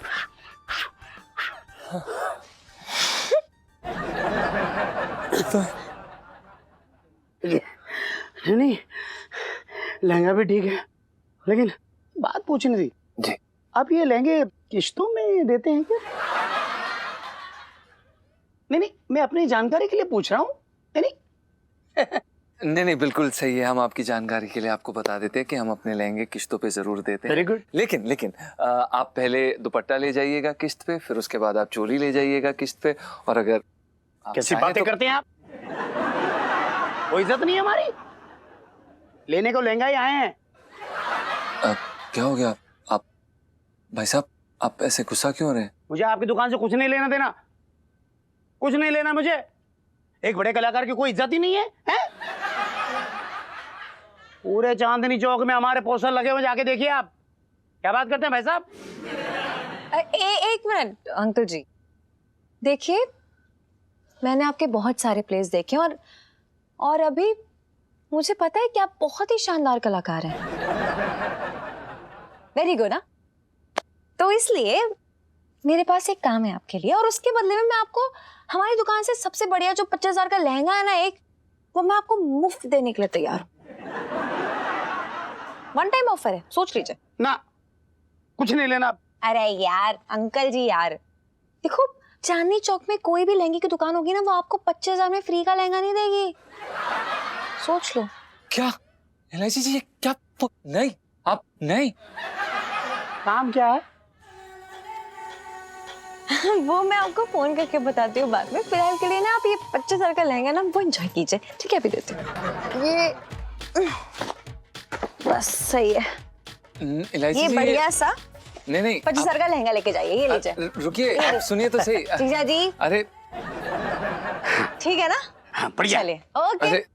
तो नहीं, लहंगा भी ठीक है, लेकिन बात पूछनी थी। जी। आप ये लहंगे किश्तों में देते हैं क्या? नहीं नहीं, मैं अपनी जानकारी के लिए पूछ रहा हूँ। नहीं नहीं नहीं, बिल्कुल सही है। हम आपकी जानकारी के लिए आपको बता देते हैं कि हम अपने लहंगे किश्तों पे जरूर देते हैं। Very good. लेकिन आप पहले दुपट्टा ले जाइएगा किश्त पे, फिर उसके बाद आप चोली ले जाइएगा किश्त पे, और अगर कैसी बातें करते हैं आप? कोई इज्जत नहीं है हमारी? लेने को लहंगा ही आए हैं। क्या हो गया आप भाई साहब, आप ऐसे गुस्सा क्यों हो रहे हैं? मुझे आपकी दुकान से कुछ नहीं लेना देना, कुछ नहीं लेना मुझे। एक बड़े कलाकार की कोई इज्जत ही नहीं है, हैं? पूरे चांदनी चौक में हमारे पोस्टर लगे हुए, जाके देखिए आप। क्या बात करते हैं भाई साहब? एक मिनट अंकल जी, देखिए मैंने आपके बहुत सारे प्लेस देखे और अभी मुझे पता है कि आप बहुत ही शानदार कलाकार हैं। Very good. ना तो इसलिए मेरे पास एक काम है आपके लिए, और उसके बदले में मैं आपको हमारी दुकान से सबसे बढ़िया जो 25,000 का लहंगा है ना, एक वो मैं आपको मुफ्त देने के लिए तैयार हूँ। वन टाइम ऑफर है, सोच लीजिए। ना, कुछ नहीं लेना। अरे यार अंकल जी यार, देखो चांदनी चौक में कोई भी लहंगे की दुकान होगी ना, वो आपको 25,000 में फ्री का लहंगा नहीं देगी। सोच लो। क्या एलआईसी जी, ये क्या? नहीं, आप नहीं। काम क्या है? वो मैं आपको फोन करके बताती हूँ बाद में। फिलहाल के लिए ना आप ये 25,000 का लहंगा ना वो एंजॉय कीजिए, ठीक है? अभी देती हूँ ये, बस सही है। एलआईसी ये जी, बढ़िया सा नहीं 25,000 का लहंगा लेके जाइए, ये लीजिए। रुकिए, आप सुनिए तो सही। जीजा जी अरे ठीक है ना? हाँ, बढ़िया। चलिए ओके, अरे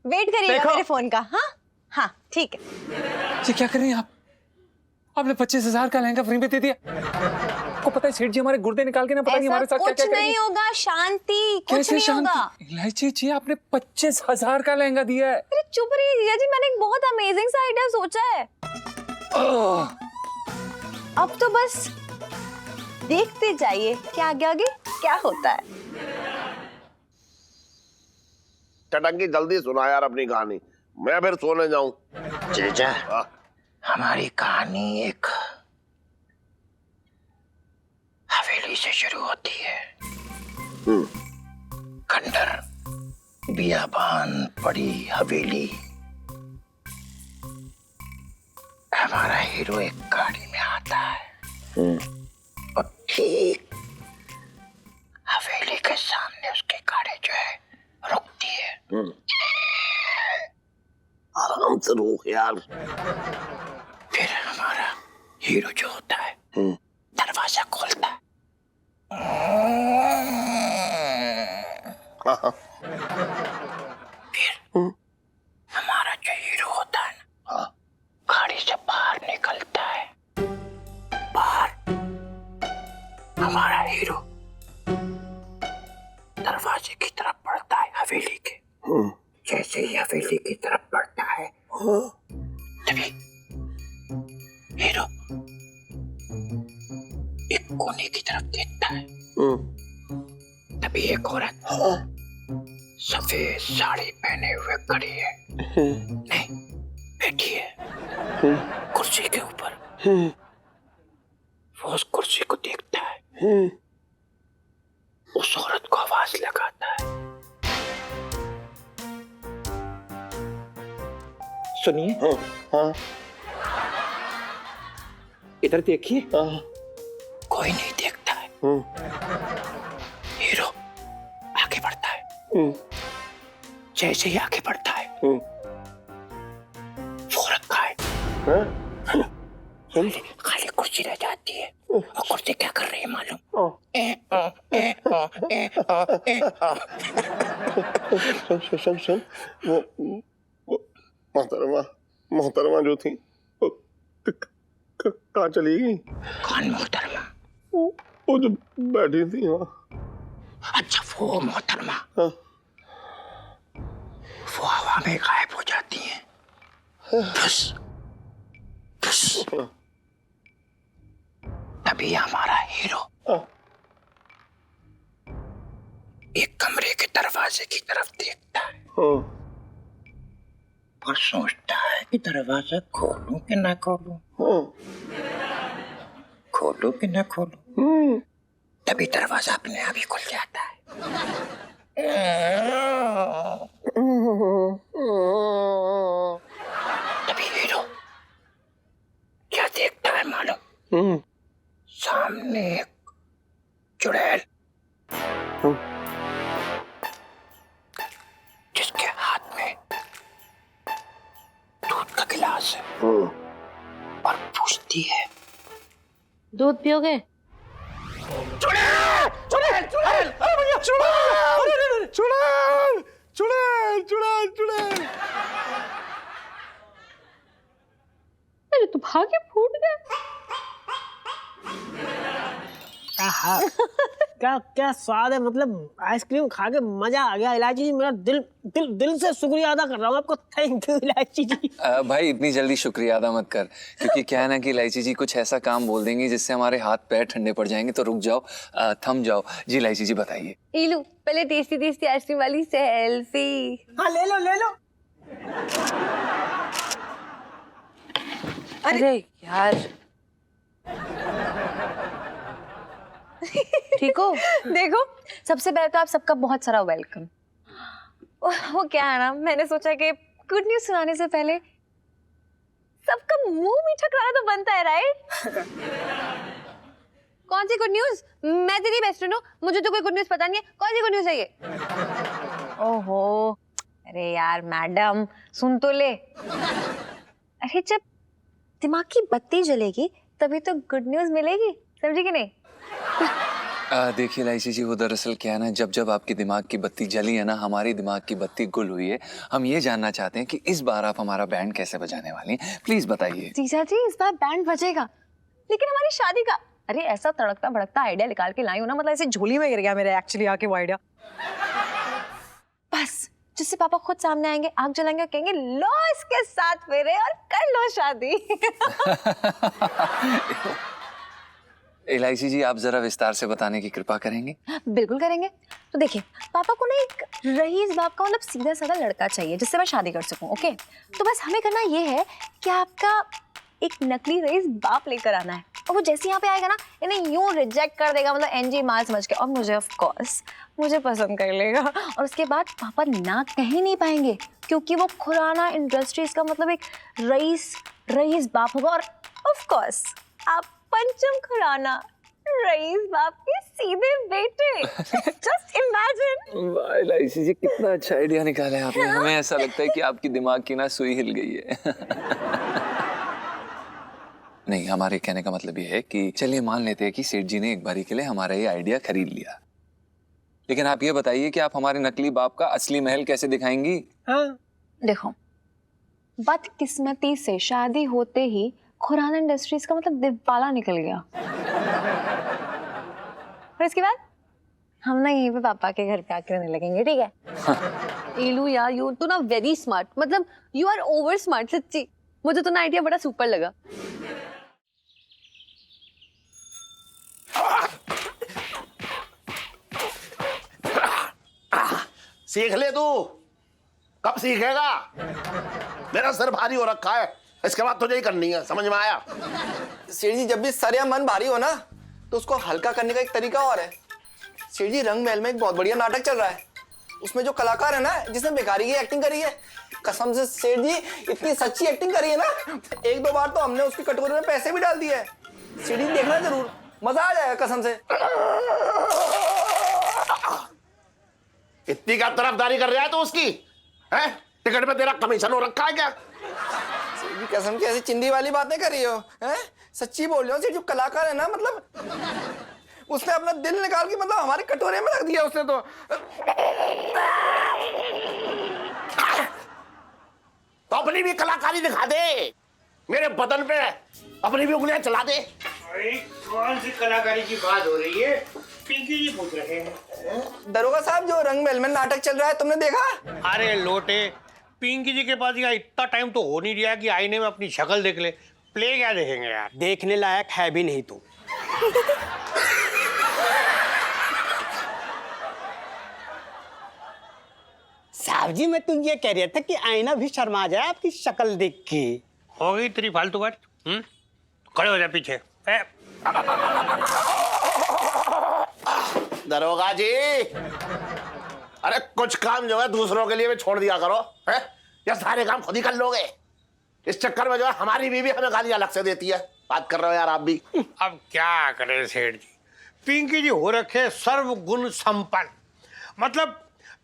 वेट करिएगा मेरे फोन का। हाँ हाँ ठीक है। ये क्या कर रही हैं आप? आपने 25,000 का लहंगा फ्री में दे दिया। आपको पता है सेठ जी हमारे गुर्दे निकाल के ना पता नहीं हमारे साथ क्या क्या कुछ नहीं होगा, शांति, कुछ कैसे नहीं होगा। शांति? इलायची जी, आपने 25,000 का लहंगा दिया है। अरे चुप रहिए जीजा जी, मैंने एक बहुत अमेजिंग सा आइडिया सोचा है। अब तो बस देखते जाइए कि आगे आगे क्या होता है। टटंकी जल्दी सुना यार अपनी कहानी, मैं फिर सोने जाऊं। जीजा, हाँ। हमारी कहानी एक हवेली से शुरू होती है। खंडर, बियाबान, बड़ी हवेली। हमारा हीरो एक गाड़ी में आता है और ठीक हवेली के सामने उसकी गाड़ी जो है रुकती है। आराम से रोक यार। फिर हमारा हीरो जो होता है दरवाजा खोलता है। फिर हमारा जो हीरो होता है ना, गाड़ी से बाहर निकलता है। बाहर हमारा हीरो दरवाजे की तरफ बढ़ता है हवेली के। जैसे ही हवेली की तरफ बढ़ता है तभी हीरो एक कोने की तरफ देखता है। तभी एक औरत सफेद साड़ी पहने हुए खड़ी है, नहीं बैठी है कुर्सी के ऊपर। वो उस कुर्सी को देखता है, उस औरत को आवाज लगाता है, सुनिए। हाँ। इधर देखिए। कोई नहीं देखता है। हीरो आगे बढ़ता है। जैसे ही आगे बढ़ता है वो रखा है, खाली कुर्सी रह जाती है। और कुर्सी क्या कर रही है मालूम? सुन वो मोहतरमा जो थी वो कहाँ चली गई? कौन मोहतरमा? वो जो बैठी थी वहाँ। अच्छा वो मोहतरमा, हाँ। वो हवा में गायब हो जाती है। बस बस तभी हमारा हीरो एक कमरे के दरवाजे की तरफ देखता है। और सोचता है कि दरवाजा खोलूं कि ना खोलूं, खोलूं कि ना खोलूं। तभी दरवाजा अपने आप ही खुल जाता है। तभी हीरो क्या देखता है मालूम? सामने एक चुड़ैल जिसके हाथ में दूध का गिलास है और पूछती है, दूध पियोगे? चुड़ैल चुड़ैल चुड़ैल, अरे भैया चुड़ैल चुड़ैल चुड़ैल चुड़ैल चुड़ैल। मेरे तो भाग्य फूट गया। आहा, क्या क्या स्वाद है, मतलब आइसक्रीम खा के मजा आ गया। इलायची जी, मेरा दिल दिल दिल से शुक्रिया अदा कर रहा हूँ आपको। थैंक यू इलायची जी। भाई इतनी जल्दी शुक्रिया अदा मत कर, क्योंकि क्या है ना कि इलायची जी कुछ ऐसा काम बोल देंगी जिससे हमारे हाथ पैर ठंडे पड़ जाएंगे। तो रुक जाओ, थम जाओ। जी इलायची जी बताइए। इलू, पहले टेस्टी टेस्टी आइसक्रीम वाली सेल्फी। हाँ ले लो ले लो। अरे यार, ठीक हो? देखो, सबसे पहले तो आप सबका बहुत सारा वेलकम। वो क्या है ना, मैंने सोचा कि गुड न्यूज सुनाने से पहले सबका मुंह मीठा कराना तो बनता है, राइट? कौन सी गुड न्यूज? मैं तेरी बेस्ट फ्रेंड हूँ, मुझे तो कोई गुड न्यूज पता नहीं है। कौन सी गुड न्यूज है ये? ओहो, अरे यार मैडम, सुन तो ले। अरे जब दिमाग की बत्ती जलेगी तभी तो गुड न्यूज मिलेगी, समझी कि नहीं? देखिए इलायची जी, वो दरअसल क्या है ना, जब जब आपके दिमाग की बत्ती जली है ना, हमारी दिमाग की बत्ती गुल हुई है। हम ये जानना चाहते हैं कि इस बार आप हमारा बैंड कैसे बजाने वाली हैं, प्लीज बताइए। जीजा जी, इस बार बैंड बजेगा, लेकिन हमारी शादी का। अरे ऐसा तड़कता भड़कता आइडिया निकाल के लाई हूं ना, मतलब ऐसे झोली में गिर गया मेरे एक्चुअली आके वो आइडिया। बस जिससे पापा खुद सामने आएंगे, आग जलाएंगे और कहेंगे लो इसके साथ फेरे और कर लो शादी। इलायची जी, आप जरा विस्तार से बताने की कृपा करेंगे? बिल्कुल करेंगे। तो देखिए, पापा को ना एक रईस बाप का, मतलब सीधा साधा लड़का चाहिए जिससे मैं शादी कर सकूं, ओके? तो बस हमें करना ये है कि आपका एक नकली रईस बाप लेकर आना है, और वो जैसे यहाँ पे आएगा ना, इन्हें यूं रिजेक्ट कर देगा, मतलब एनजी माल समझ के, और मुझे ऑफ कोर्स मुझे पसंद कर लेगा। और उसके बाद पापा ना कह नहीं पाएंगे, क्योंकि वो खुराना इंडस्ट्रीज का मतलब एक रईस बाप होगा। और ऑफ कोर्स आप पंचम खुराना, रईस बाप के सीधे बेटे। Just imagine. वाह इलायची जी, कितना अच्छा आइडिया निकाला है आपने। हमें ऐसा लगता है कि आपकी दिमाग की ना सुई हिल गई है। नहीं, हमारे कहने का मतलब ये है कि चलिए मान लेते हैं कि सेठ जी ने एक बारी के लिए हमारा ये आइडिया खरीद लिया, लेकिन आप ये बताइए कि आप हमारे नकली बाप का असली महल कैसे दिखाएंगी? हाँ देखो, बदकिस्मती से शादी होते ही खुराना इंडस्ट्रीज का मतलब दिवाला निकल गया। और इसके बाद हम ना यहीं पे पापा के घर पे आकर रहने लगेंगे, ठीक है? इलू यार, यू तो ना वेरी स्मार्ट, मतलब यू आर ओवर स्मार्ट सच्ची। मुझे तो ना आइडिया बड़ा सुपर लगा। सीख ले तू, कब सीखेगा? मेरा सिर भारी हो रखा है, इसके बाद तुझे ही करनी है, समझ में आया? सेठ जी, जब भी सर या मन भारी हो ना, तो उसको हल्का करने का एक तरीका और है। सेठ जी, रंग महल में एक बहुत बढ़िया नाटक चल रहा है, उसमें जो कलाकार है ना, जिसने बेकारी की एक्टिंग करी है, कसम से सेठ जी इतनी सच्ची एक्टिंग करी है ना, एक दो बार तो हमने उसकी कटोरी में पैसे भी डाल दिए हैं। सेठ जी देखना जरूर, मजा आ जाएगा कसम से। इतनी क्या तरफदारी कर रहा है तो उसकी है? टिकट में तेरा कमीशन हो रखा है क्या? सेठ जी कसम की ऐसी चिंदी वाली बातें कर रही हो, हैं? सच्ची बोल रहे हो सेठ, जो कलाकार है ना, मतलब उसने अपना दिल निकाल के मतलब हमारे कटोरे में रख दिया उसने तो अपनी भी कलाकारी दिखा दे, मेरे बदन पे अपनी भी उंगलियां चला दे। कौन सी कलाकारी की बात हो रही है? पिंकी जी पूछ रहे हैं। दरोगा साहब, जो रंग महल में नाटक चल रहा है तुमने देखा? अरे लोटे, पिंकी जी के पास यहाँ इतना टाइम तो हो नहीं रहा कि आईने में अपनी शक्ल देख ले। प्ले क्या देखेंगे यार? देखने लायक है भी नहीं तू। साहब जी मैं तो ये कह रहा था कि आईना भी शर्मा जाए आपकी शक्ल देख के। हो गई तेरी फालतू बात। खड़े हो जा पीछे। दरोगा जी, अरे कुछ काम जो है दूसरों के लिए भी छोड़ दिया करो, है? या सारे काम खुद ही कर लोगे? इस चक्कर में जो है हमारी बीवी हमें गालियां अलग से देती है। बात कर रहे हो यार आप भी। अब क्या करें सेठ जी, पिंकी जी हो रखे सर्वगुण संपन्न। मतलब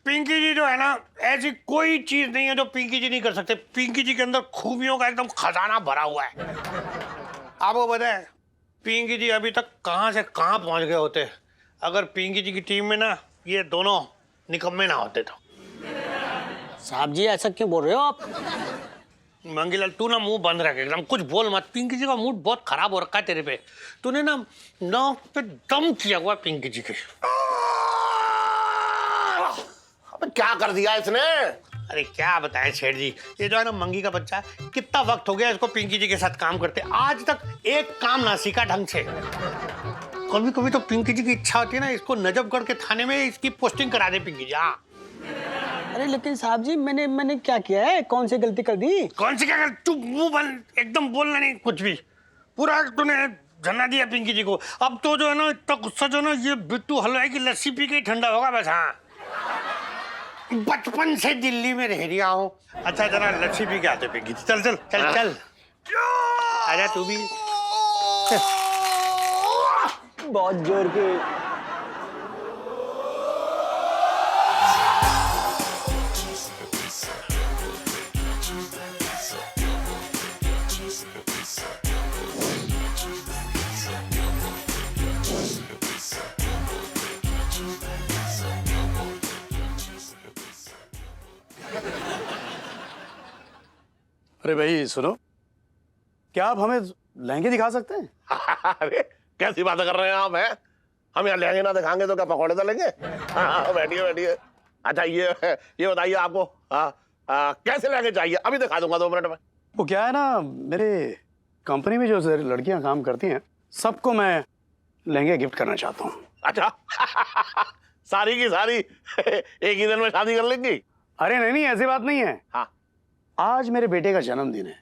पिंकी जी जो है ना, ऐसी कोई चीज नहीं है जो पिंकी जी नहीं कर सकते। पिंकी जी के अंदर खूबियों का एकदम खजाना भरा हुआ है। आपको पता है पिंकी जी अभी तक कहां से कहां पहुंच गए होते अगर पिंकी जी की टीम में ना ये दोनों निकम्मे ना होते तो। साहब जी ऐसा क्यों बोल रहे हो आप? मंगीलाल तू ना मुंह बंद रख, एकदम कुछ बोल मत। पिंकी जी का मूड बहुत खराब हो रखा है तेरे पे। तूने ना नाक पे दम किया हुआ पिंकी जी के। अबे क्या कर दिया इसने? अरे क्या बताएं सेठ जी, ये जो है ना मंगी का बच्चा, कितना वक्त हो गया इसको पिंकी जी के साथ काम करते, आज तक एक काम ना सीखा ढंग से। कभी कभी तो पिंकी जी की इच्छा होती है ना, इसको नजफगढ़ के थाने में इसकी पोस्टिंग करा दे पिंकी जी। हाँ अरे लेकिन साहब जी मैंने क्या किया है? कौन सी गलती कर दी? कौन सी क्या कर, चुप मुंह बंद, एकदम बोलना नहीं कुछ भी। पूरा तूने झन्ना दिया पिंकी जी को। अब तो जो है ना इतना गुस्सा जो ना, ये बिट्टू हलवाई की लस्सी पी के ही ठंडा होगा बस। हाँ बचपन से दिल्ली में रह रहा हूँ। अच्छा जरा लस्सी पी के आते पिंकी जी। चल चल चल चल आजा तू भी। बहुत जोर के। अरे भाई सुनो, क्या आप हमें लहंगे दिखा सकते हैं? अरे कैसी बातें कर रहे हैं आप? हैं हम यहाँ लहंगे ना दिखाएंगे तो क्या पकौड़े तलेंगे? हाँ बैठिए बैठिए। अच्छा ये बताइए आपको कैसे लहंगे चाहिए? अभी दिखा दूंगा 2 मिनट में। वो क्या है ना, मेरे कंपनी में जो लड़कियां काम करती हैं सबको मैं लहंगे गिफ्ट करना चाहता हूँ। अच्छा सारी की सारी एक ही दिन में शादी कर लेंगी? अरे नहीं ऐसी बात नहीं है। हाँ आज मेरे बेटे का जन्मदिन है।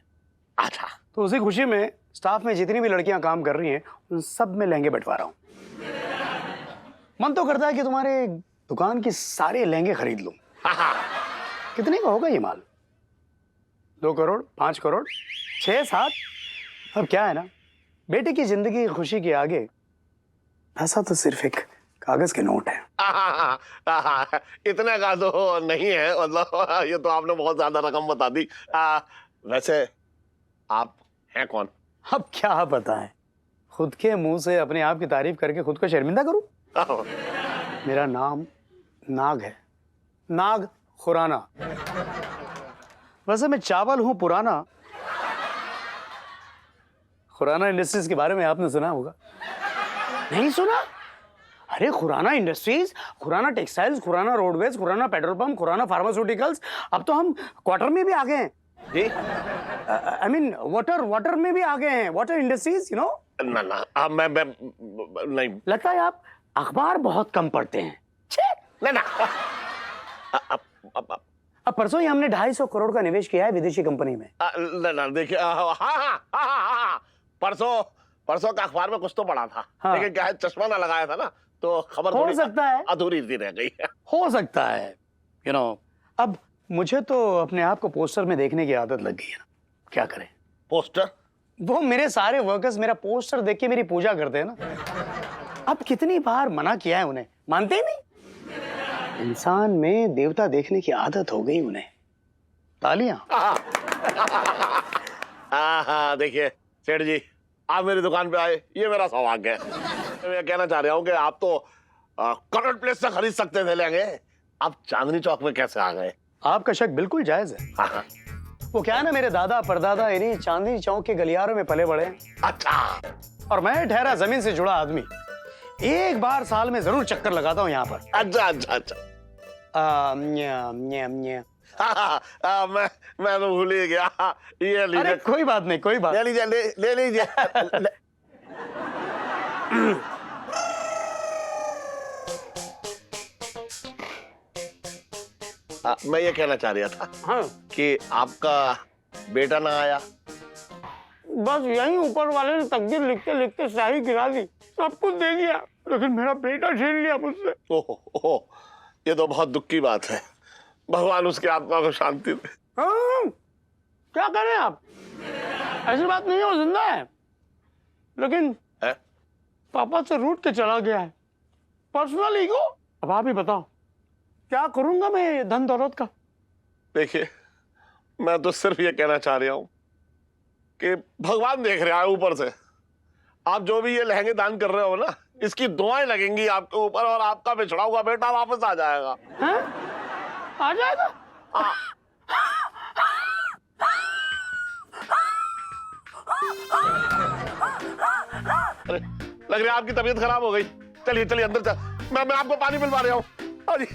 अच्छा तो उसी खुशी में स्टाफ में जितनी भी लड़कियां काम कर रही हैं उन सब में लहंगे बंटवा रहा हूँ। मन तो करता है कि तुम्हारे दुकान की सारे लहंगे खरीद लूं। कितने का होगा ये माल? 2 करोड़, 5 करोड़, 6, 7? अब क्या है ना, बेटे की जिंदगी की खुशी के आगे पैसा तो सिर्फ एक कागज के नोट है। इतने का तो नहीं है, मतलब ये तो आपने बहुत ज्यादा रकम बता दी। वैसे आप हैं कौन? अब क्या पता है, खुद के मुंह से अपने आप की तारीफ करके खुद को शर्मिंदा करूं? मेरा नाम नाग है, नाग खुराना। वैसे मैं चावल हूं पुराना। खुराना इंडस्ट्रीज के बारे में आपने सुना होगा। नहीं सुना? अरे Khurana industries, Khurana textiles, Khurana roadways, Khurana petrol pump, Khurana pharmaceuticals, अब तो हम क्वार्टर में भी आ गए हैं। आई मीन वाटर में भी आ गए हैं। Water industries, you know. ना मैं नहीं। लगता है आप अखबार बहुत कम पढ़ते हैं। ना अब परसों ही हमने 250 करोड़ का निवेश किया है विदेशी कंपनी में। ना देखिए, हाँ परसों का अखबार में कुछ तो पढ़ा था। हाँ। लेकिन क्या है, चश्मा ना लगाया था ना, तो खबर हो थोड़ी सकता है अधूरी सी रह गई है। हो सकता है, यू नो। अब मुझे तो अपने आप को पोस्टर में देखने की आदत लग गई है ना, क्या करें? पोस्टर? वो मेरे सारे वर्कर्स मेरा पोस्टर देख के मेरी पूजा करते हैं ना। अब कितनी बार मना किया है उन्हें, मानते ही नहीं। इंसान में देवता देखने की आदत हो गई उन्हें। तालियां। हाँ देखिए सेठ जी, आप मेरी दुकान पे आए, ये मेरा सौभाग्य है। मैं कहना चाह रहा हूँ कि आप तो कॉर्नर प्लेस से खरीद सकते थे लहंगे, आप चांदनी चौक में कैसे आ गए? आपका शक बिल्कुल जायज है। हाँ। वो क्या है ना, मेरे दादा परदादा इन्हीं चांदनी चौक के गलियारों में पले बड़े। अच्छा। और मैं ठहरा जमीन से जुड़ा आदमी, एक बार साल में जरूर चक्कर लगाता हूँ यहाँ पर। अच्छा। मैं तो भूल ही गया। ये लीजिए। अरे कोई बात नहीं, कोई बात। ले लीजिए, ले लीजिए। मैं ये कहना चाह रहा था हाँ कि आपका बेटा ना आया। बस यही ऊपर वाले ने तकदीर लिखते लिखते स्याही गिरा दी, सब कुछ दे दिया, लेकिन मेरा बेटा छीन लिया मुझसे। ओहो, ये तो बहुत दुख की बात है। भगवान उसकी आत्मा को शांति दे। हाँ, क्या करें आप, ऐसी बात नहीं है, वो जिंदा है, लेकिन है? पापा से रूठ के चला गया है, पर्सनल ईगो। अब आप ही बताओ क्या करूंगा मैं ये धन दौलत का। देखिए, मैं तो सिर्फ ये कहना चाह रहा हूं कि भगवान देख रहा है ऊपर से। आप जो भी ये लहंगे दान कर रहे हो ना, इसकी दुआएं लगेंगी आपके ऊपर और आपका बिछड़ा हुआ बेटा वापस आ जाएगा। हैं? आ जाएगा? अरे, लग रहा है आपकी तबीयत खराब हो गई। चलिए चलिए अंदर चल, मैं आपको पानी पिलवा रहा हूँ। हाँ जी।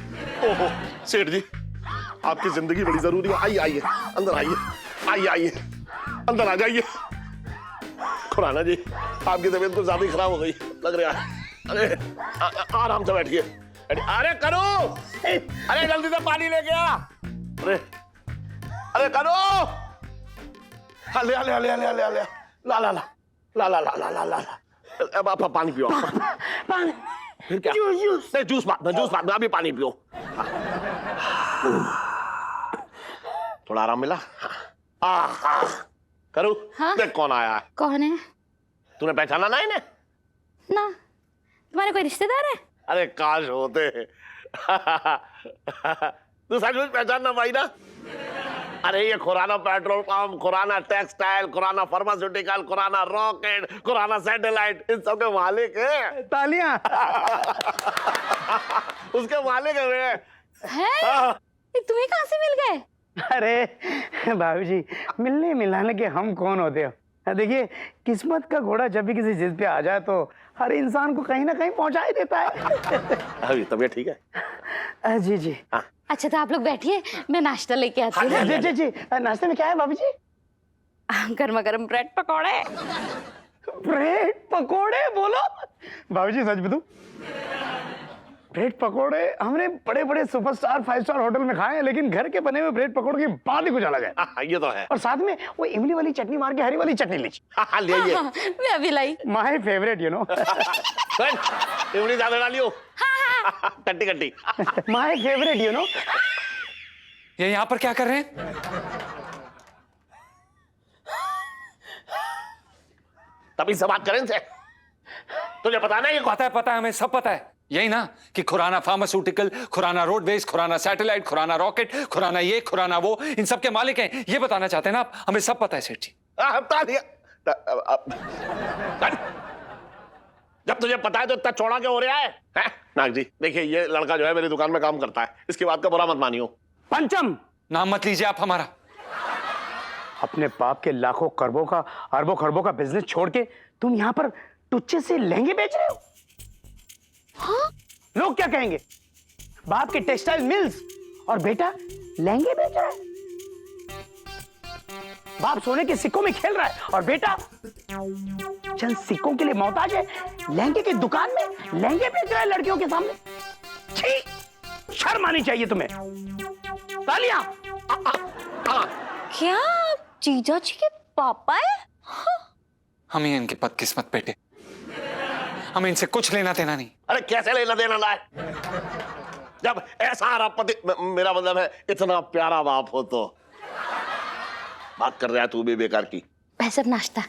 ओहो सेठ जी, आपकी जिंदगी बड़ी जरूरी है। आइए आइए अंदर आइए, आइए आइए अंदर आ जाइए। खुराना जी, आपकी तबीयत कुछ ज्यादा खराब हो गई लग रहा है। अरे आराम से बैठिए। अरे करो, अरे जल्दी से पानी लेके आ। अरे करो, ले ले ले ले ले ले ला ला ला ला ला ला ला ला। अब आप पानी पियो। पानी? फिर क्या? जूस। नहीं जूस बात में अभी पानी पियो। थोड़ा आराम मिला? करू, हाँ? देख कौन आया है। कौन है? तूने पहचाना ना इन्हें? ना, तुम्हारे कोई रिश्तेदार है? अरे काश होते। तू सच में पहचानना भाई ना? अरे ये Khurana petrol pump, Khurana textile, Khurana pharmaceutical, Khurana rocket, Khurana satellite, इन सब के मालिक है। तालियां। उसके मालिक है वे। हैं? ये तुम्हें कहाँ से मिल गए? अरे भाभी जी, मिलने मिलाने के हम कौन होते हो। देखिए, किस्मत का घोड़ा जब भी किसी जिद पे आ जाए तो हर इंसान को कहीं ना कहीं पहुंचा ही देता है। अभी तबीयत ठीक है? जी जी। अच्छा तो आप लोग बैठिए, मैं नाश्ता लेके आती हूँ। जी जी जी, नाश्ते में क्या है भाभी जी? गर्मा गर्म ब्रेड पकौड़े। ब्रेड पकोड़े बोलो? भाभी जी सच बताऊं, ब्रेड पकोड़े हमने बड़े बड़े सुपरस्टार 5 स्टार होटल में खाए हैं, लेकिन घर के बने हुए ब्रेड पकोड़े की बात ही कुछ अलग है। ये तो है। और साथ में वो इमली वाली चटनी मार के हरी वाली चटनी लीजिए। ले आइए। मैं अभी लाई। My favourite you know. इमली ज्यादा डालियो। कट्टी कट्टी। My favourite you know. ये यहाँ पर क्या कर रहे हैं? तभी से बात करें से। तुझे पता नहीं? पता है, हमें सब पता है। यही ना कि Khurana pharmaceutical, Khurana roadways, Khurana satellite, Khurana rocket, Khurana ये, खुराना वो, इन सब के मालिक हैं। ये बताना चाहते हैं ना आप? हमें सब पता है सेठ जी। जब तुझे पता है तो इतना चौड़ा क्यों हो रहा है? नाग जी देखिए, ये लड़का जो है मेरी दुकान में काम करता है, इसकी बात का बुरा मत मानियो। पंचम, नाम मत लीजिए आप हमारा। अपने बाप के लाखों खरबों का, अरबों खरबों का बिजनेस छोड़ के तुम यहाँ पर टुच्चे से लहंगे बेच रहे हो? हाँ? लोग क्या कहेंगे? बाप के टेक्सटाइल मिल्स और बेटा लहंगे बेच रहा है। बाप सोने के सिक्कों में खेल रहा है और बेटा चंद सिक्कों के लिए मोहताज है। लहंगे की दुकान में लहंगे बेच रहा है लड़कियों के सामने। छी, शर्म आनी चाहिए तुम्हें। तालियां। क्या जीजा जी के पापा है? हम ही इनके बदकिस्मत बेटे, हमें इनसे कुछ लेना देना नहीं। अरे कैसे लेना देना लाए? जब ऐसा पति, मेरा मतलब है इतना प्यारा बाप हो तो। बात कर रहा है तू भी बेकार की। सब नाश्ता।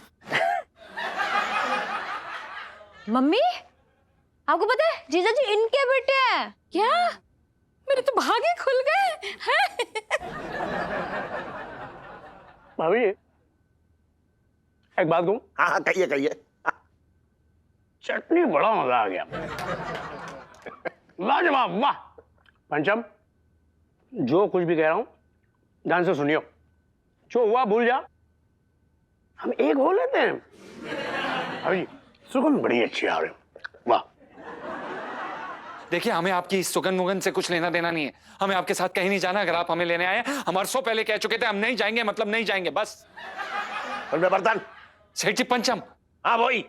मम्मी, आपको पता है जीजा जी इनके बेटे हैं? क्या? मेरे तो भागे खुल गए हैं। भाभी एक बात कहूं? हाँ कहिए कहिए। चटनी बड़ा मजा आ गया। लाजवाब, वाह। पंचम, जो कुछ भी कह रहा हूं ध्यान से सुनियो। जो हुआ भूल जा, हम एक हो लेते हैं। अभी सुगंध बड़ी अच्छी आ रही, वाह। देखिए, हमें आपकी इस सुगंध मुगंध से कुछ लेना देना नहीं है। हमें आपके साथ कहीं नहीं जाना। अगर आप हमें लेने आए, हम अरसों पहले कह चुके थे हम नहीं जाएंगे, मतलब नहीं जाएंगे, बस। बर्तन सेठ जी, पंचम। हाँ वही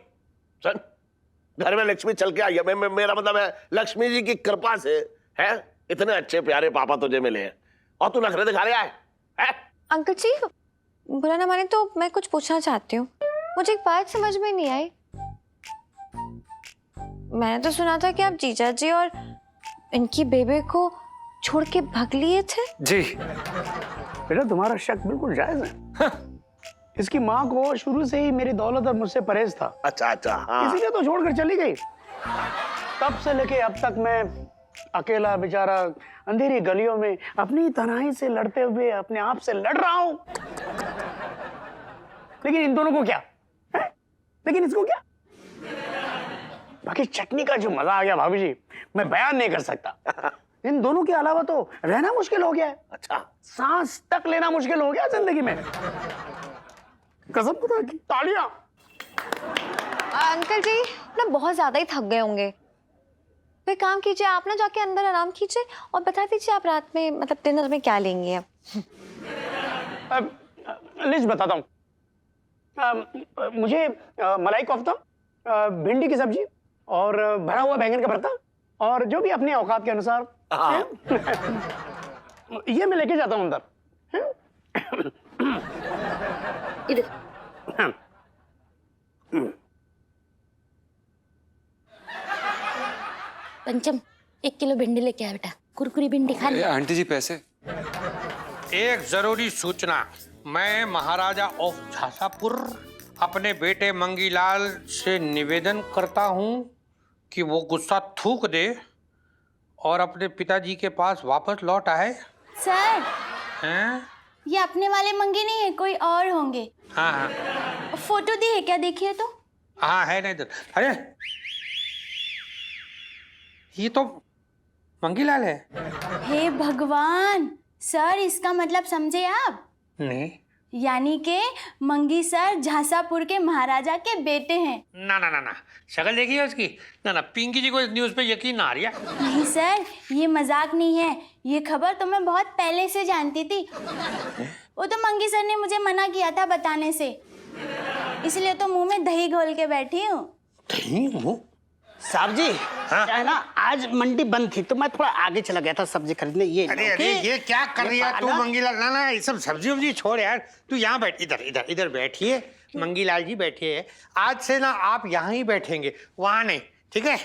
सुन, घर में लक्ष्मी चल के आई है। मेरा मतलब है लक्ष्मी जी की कृपा से है इतने अच्छे प्यारे पापा तुझे मिले हैं। और तू नखरे दिखा रहा है? अंकल जी बुरा ना माने तो मैं कुछ पूछना चाहती हूँ। मुझे एक बात समझ में नहीं आई। मैंने तो सुना था कि आप जीजा जी और इनकी बेबे को छोड़ के भाग लिए थे। जी बेटा, तुम्हारा शक बिल्कुल जायज है। इसकी माँ को शुरू से ही मेरी दौलत और मुझसे परहेज था। अच्छा अच्छा, हाँ। इसीलिए तो छोड़कर चली गई। तब से लेके अब तक मैं अकेला बेचारा अंधेरी गलियों में अपनी तन्हाई से लड़ते हुए अपने आप से लड़ रहा हूं। लेकिन इन दोनों को क्या है? लेकिन इसको क्या? बाकी चटनी का जो मजा आ गया भाभी जी, मैं बयान नहीं कर सकता। इन दोनों के अलावा तो रहना मुश्किल हो गया है। अच्छा, सांस तक लेना मुश्किल हो गया जिंदगी में। कसम खुदा की, तालियां। अंकल जी ना बहुत ज्यादा ही थक गए होंगे। फिर काम कीजिए, आप ना जाके अंदर आराम कीजिए और बता दीजिए आप रात में मतलब डिनर में क्या लेंगे आप। लिस्ट बताता हूँ। मुझे मलाई कोफ्ता, भिंडी की सब्जी और भरा हुआ बैंगन का भरता और जो भी अपने औकात के अनुसार। ये मैं लेके जाता हूँ अंदर। पंचम 1 किलो भिंडी लेके आ बेटा, कुरकुरी भिंडी खा ले। आंटी जी पैसे। एक जरूरी सूचना, मैं महाराजा ऑफ झांसापुर अपने बेटे मंगीलाल से निवेदन करता हूँ कि वो गुस्सा थूक दे और अपने पिताजी के पास वापस लौट आए। सर हैं? ये अपने वाले मंगी नहीं है, कोई और होंगे। हाँ हाँ फोटो दी है क्या, देखिए तो। हाँ है ना इधर। अरे ये तो मंगीलाल है। हे भगवान सर, इसका मतलब समझे आप? नहीं। यानी के मंगी सर झांसापुर के महाराजा के बेटे हैं। ना ना ना ना, शक्ल देखी है उसकी। ना ना, पिंकी जी को इस न्यूज़ पे यकीन ना आ रही है। नहीं सर, ये मजाक नहीं है, ये खबर तो मैं बहुत पहले से जानती थी। वो तो मंगी सर ने मुझे मना किया था बताने से, इसलिए तो मुंह में दही घोल के बैठी हूँ। दही मुंह? साहब जी, हाँ? क्या है ना, आज मंडी बंद थी तो मैं थोड़ा आगे चला गया था सब्जी खरीदने। ये अरे अरे ये क्या कर रही है तू मंगीलाल? ना ना, ये सब सब्जी वब्जी छोड़ यार, तू यहाँ बैठ, इधर इधर इधर बैठिए। मंगीलाल जी बैठिए। आज से ना आप यहाँ ही बैठेंगे, वहाँ नहीं, ठीक है?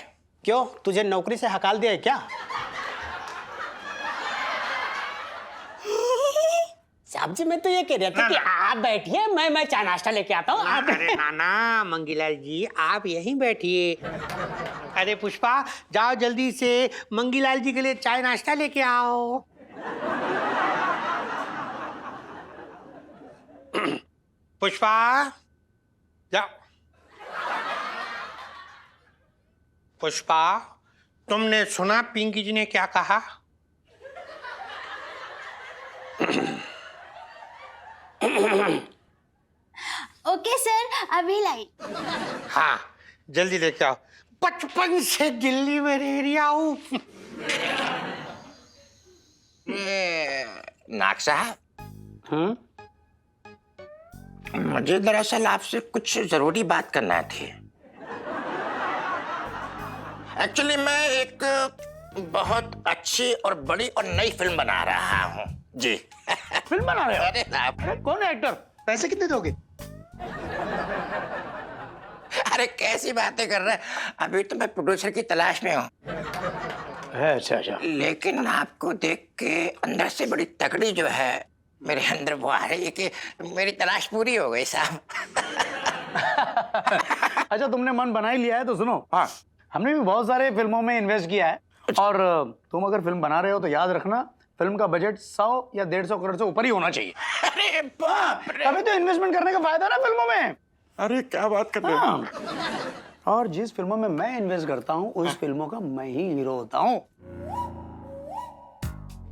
क्यों, तुझे नौकरी से हकाल दिया है क्या? साहब जी, मैं तो ये कह रहा था कि आप बैठिए, मैं चाय नाश्ता लेके आता हूँ। अरे नाना मंगीलाल जी, आप यहीं बैठिए। अरे पुष्पा, जाओ जल्दी से मंगीलाल जी के लिए चाय नाश्ता लेके आओ। पुष्पा जाओ। पुष्पा, तुमने सुना पिंकी जी ने क्या कहा? ओके सर, अभी लाइट। हाँ जल्दी लेके आओ, बचपन से दिल्ली में रह रहा हूँ। नाग साहब, मुझे दरअसल आपसे कुछ जरूरी बात करना थी। एक्चुअली मैं एक बहुत अच्छी और बड़ी और नई फिल्म बना रहा हूँ जी। फिल्म बना रहे हो? अरे अरे कौन है एक्टर? पैसे कितने दोगे? अरे कैसी बातें कर रहे हैं, अभी तो मैं प्रोड्यूसर की तलाश में हूँ। अच्छा अच्छा। लेकिन आपको देख के अंदर से बड़ी तगड़ी जो है मेरे अंदर वो आ रही है कि मेरी तलाश पूरी हो गई साहब। अच्छा, तुमने मन बना ही लिया है तो सुनो। हाँ, हमने भी बहुत सारे फिल्मों में इन्वेस्ट किया है और तुम अगर फिल्म बना रहे हो तो याद रखना फिल्म का बजट 100 या 150 करोड़ से ऊपर ही होना चाहिए। अरे बाप रे, तभी तो इन्वेस्टमेंट करने का फायदा ना फिल्मों में। अरे क्या बात कर रहे हो? हाँ। और जिस फिल्मों में मैं इन्वेस्ट करता हूँ उस फिल्मों का मैं ही हीरो होता हूँ।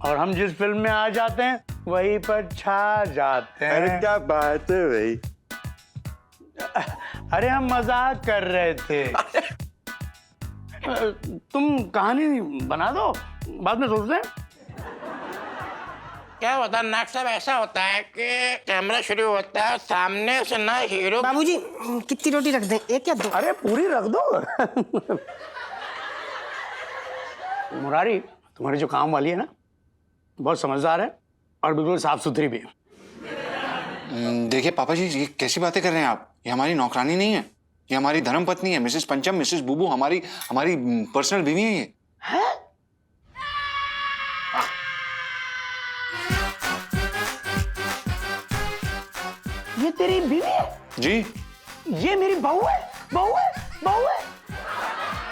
और हम जिस फिल्म में आ जाते हैं वहीं पर छा जाते हैं। अरे क्या बात है भाई? अरे हम मजाक कर रहे थे। तुम कहानी बना दो, बाद में सोचते हैं। क्या होता है नाग साहब, ऐसा होता है कि कैमरा शुरू होता है, सामने से ना हीरो। बाबूजी, कितनी रोटी रख दें, एक या दो? अरे पूरी रख दो। मुरारी, तुम्हारी जो काम वाली है ना, बहुत समझदार है और बिल्कुल साफ सुथरी भी। देखिए पापा जी, ये कैसी बातें कर रहे हैं आप? ये हमारी नौकरानी नहीं है, ये हमारी धर्मपत्नी है, मिसेस पंचम, मिसेस बुबू, हमारी हमारी पर्सनल बीवी है ये। ये तेरी बीवी है? जी। ये मेरी बहू है, बहू है, बहू है।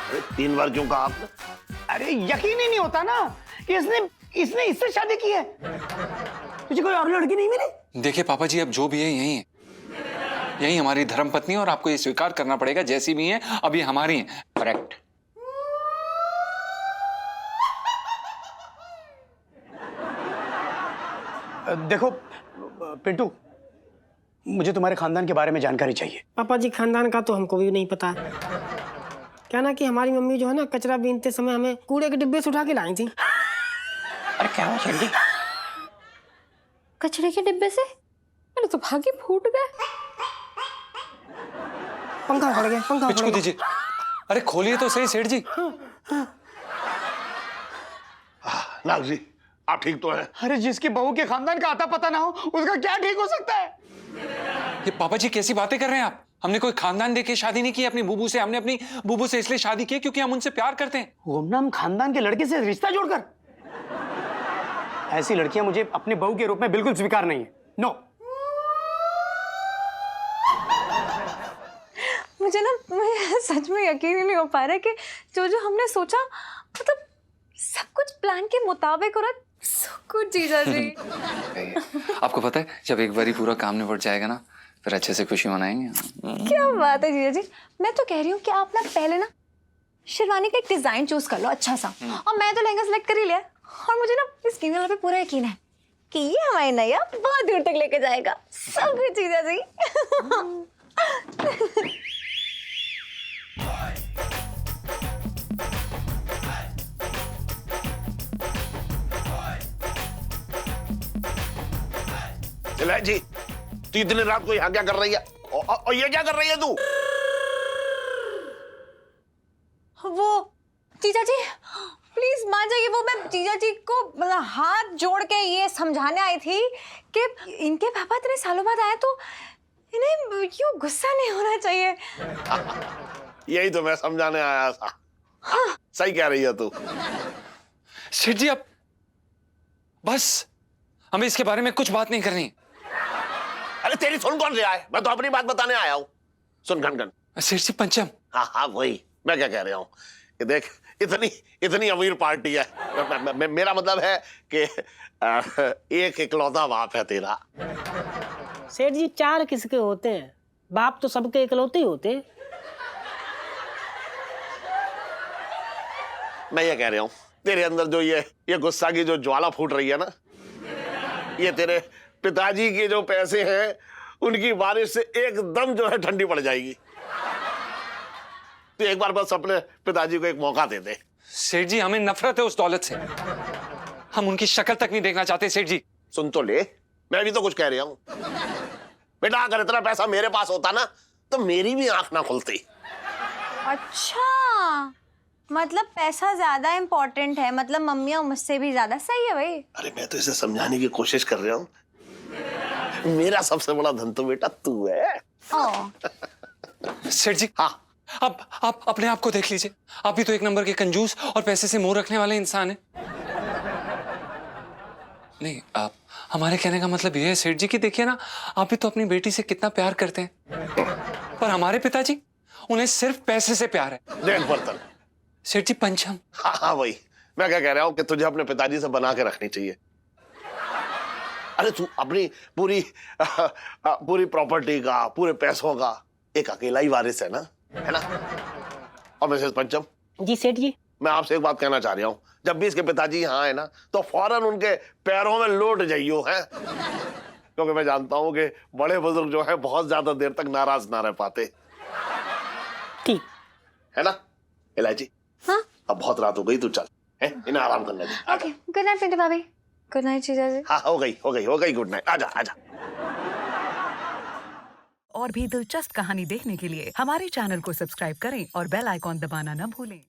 अरे 3 बार क्यों कहा आपने? अरे यकीन ही नहीं होता ना कि इसने इससे शादी की है। तुझे कोई और लड़की नहीं मिली? देखिए पापा जी, अब जो भी है यही है, यही हमारी धर्मपत्नी है और आपको ये स्वीकार करना पड़ेगा, जैसी भी है अब ये हमारी है। करेक्ट। देखो पिंटू, मुझे तुम्हारे खानदान के बारे में जानकारी चाहिए। पापा जी, खानदान का तो हमको भी नहीं पता है। क्या ना कि हमारी मम्मी जो है ना, कचरा बीनते समय हमें कूड़े के डिब्बे से उठा के लाई थी। अरे क्या हुआ जल्दी? कचरे के डिब्बे से? मेरे तो भाग्य फूट गए। पंखा उखड़ गया, पंखा पिच को दीजिए। अरे खोलिए तो सही सेठ जी। नाग जी, आप ठीक तो हैं? अरे जिसकी बहू के खानदान का आता पता ना हो, उसका क्या ठीक हो सकता है? ये पापा जी कैसी बातें कर रहे हैं आप? हमने कोई खानदान देख के शादी नहीं की अपनी बुबू से। हमने अपनी बुबू से इसलिए शादी की क्योंकि हम उनसे प्यार करते हैं। गुमनाम खानदान के लड़के से रिश्ता जोड़कर? ऐसी लड़कियां मुझे अपने बहू के रूप में बिल्कुल स्वीकार नहीं है। नो। मुझे सच में यकीन ही नहीं हो पा रहा कि जो हमने सोचा, मतलब सब कुछ प्लान के मुताबिक हो रहा। सब कुछ जीजा जी। आपको पता है, जब एक बार पूरा काम निपट जाएगा ना, फिर अच्छे से खुशी मनाएंगे। क्या बात है जीजा जी। मैं तो कह रही हूँ कि आप ना पहले ना शेरवानी का एक डिजाइन चूज कर लो अच्छा सा, और मैं तो लहंगा सेलेक्ट कर ही लिया। और मुझे ना इस कीमत पे पूरा यकीन है कि ये हमारी नैया बहुत दूर तक लेके जाएगा। सब कुछ जीजा जी। इलाही जी, तू इतनी रात को यहाँ क्या कर रही है? और ये क्या कर रही है तू? वो जीजा जी प्लीज मान जाइए। वो मैं जीजा जी को मतलब हाथ जोड़ के ये समझाने आई थी कि इनके पापा इतने सालों बाद आए तो इन्हें क्यों गुस्सा नहीं होना चाहिए। यही तो मैं समझाने आया था। हाँ। सही कह रही है तू। सेठ जी, अब बस हमें इसके बारे में कुछ बात नहीं करनी। अरे तेरी सुन कौन रहा है? मैं तो अपनी बात बताने आया हूँ। सुन घन। सेठ जी पंचम। हाँ हाँ वही मैं क्या कह रहा हूँ कि देख, इतनी अमीर पार्टी है। मेरा मतलब है कि एक इकलौता बाप है तेरा। सेठ जी, 4 किसके होते हैं? बाप तो सबके इकलौते ही होते हैं। मैं ये कह रहा हूँ, तेरे अंदर जो ये गुस्सा की जो ज्वाला फूट रही है ना, ये तेरे पिताजी के जो पैसे हैं उनकी बारिश से एकदम जो है ठंडी पड़ जाएगी। तो एक बार बस अपने पिताजी को एक मौका दे दे। सेठ जी, हमें नफरत है उस दौलत से। हम उनकी शक्ल तक नहीं देखना चाहते। सेठ जी सुन तो ले, मैं भी तो कुछ कह रहा हूँ। बेटा अगर इतना पैसा मेरे पास होता ना तो मेरी भी आंख ना खुलती। अच्छा, मतलब पैसा ज्यादा इम्पोर्टेंट है, मतलब मम्मियाँ मुझसे भी ज्यादा। सही है भाई। अरे मैं तो इसे समझाने की कोशिश कर रहा हूँ। मेरा सबसे बड़ा धन तो बेटा तू है। सेठ जी, हाँ अब आप अपने आप को देख लीजिए। आप भी तो एक नंबर के कंजूस और पैसे से मोह रखने वाले इंसान हैं। नहीं, आप हमारे कहने का मतलब ये है सेठ जी कि देखिए ना, आप भी तो अपनी बेटी से कितना प्यार करते हैं, पर हमारे पिताजी, उन्हें सिर्फ पैसे से प्यार है। देख बर्तन। सेठ जी पंचम। हाँ हाँ वही मैं क्या कह रहा हूँ कि तुझे अपने पिताजी से बना के रखनी चाहिए। अरे तू अपनी पूरी प्रॉपर्टी का, पूरे पैसों का एक अकेला ही वारिस है ना, है ना? और मिसेस पंचम जी सेठ जी, मैं आपसे एक बात कहना चाह रहा हूँ, जब भी इसके पिताजी यहाँ आए ना तो फौरन उनके पैरों में लौट जाइयो है, क्योंकि मैं जानता हूँ कि बड़े बुजुर्ग जो है बहुत ज्यादा देर तक नाराज ना रह पाते। ठीक है ना इलायची? हाँ? अब बहुत रात हो गई, तू चल है, इन्हें आराम करने दे। ओके, गुड नाइट पिंटू भाभी। गुड नाइट जीजा जी। हाँ हो गई गुड नाइट। आजा आजा। और भी दिलचस्प कहानी देखने के लिए हमारे चैनल को सब्सक्राइब करें और बेल आइकॉन दबाना न भूलें।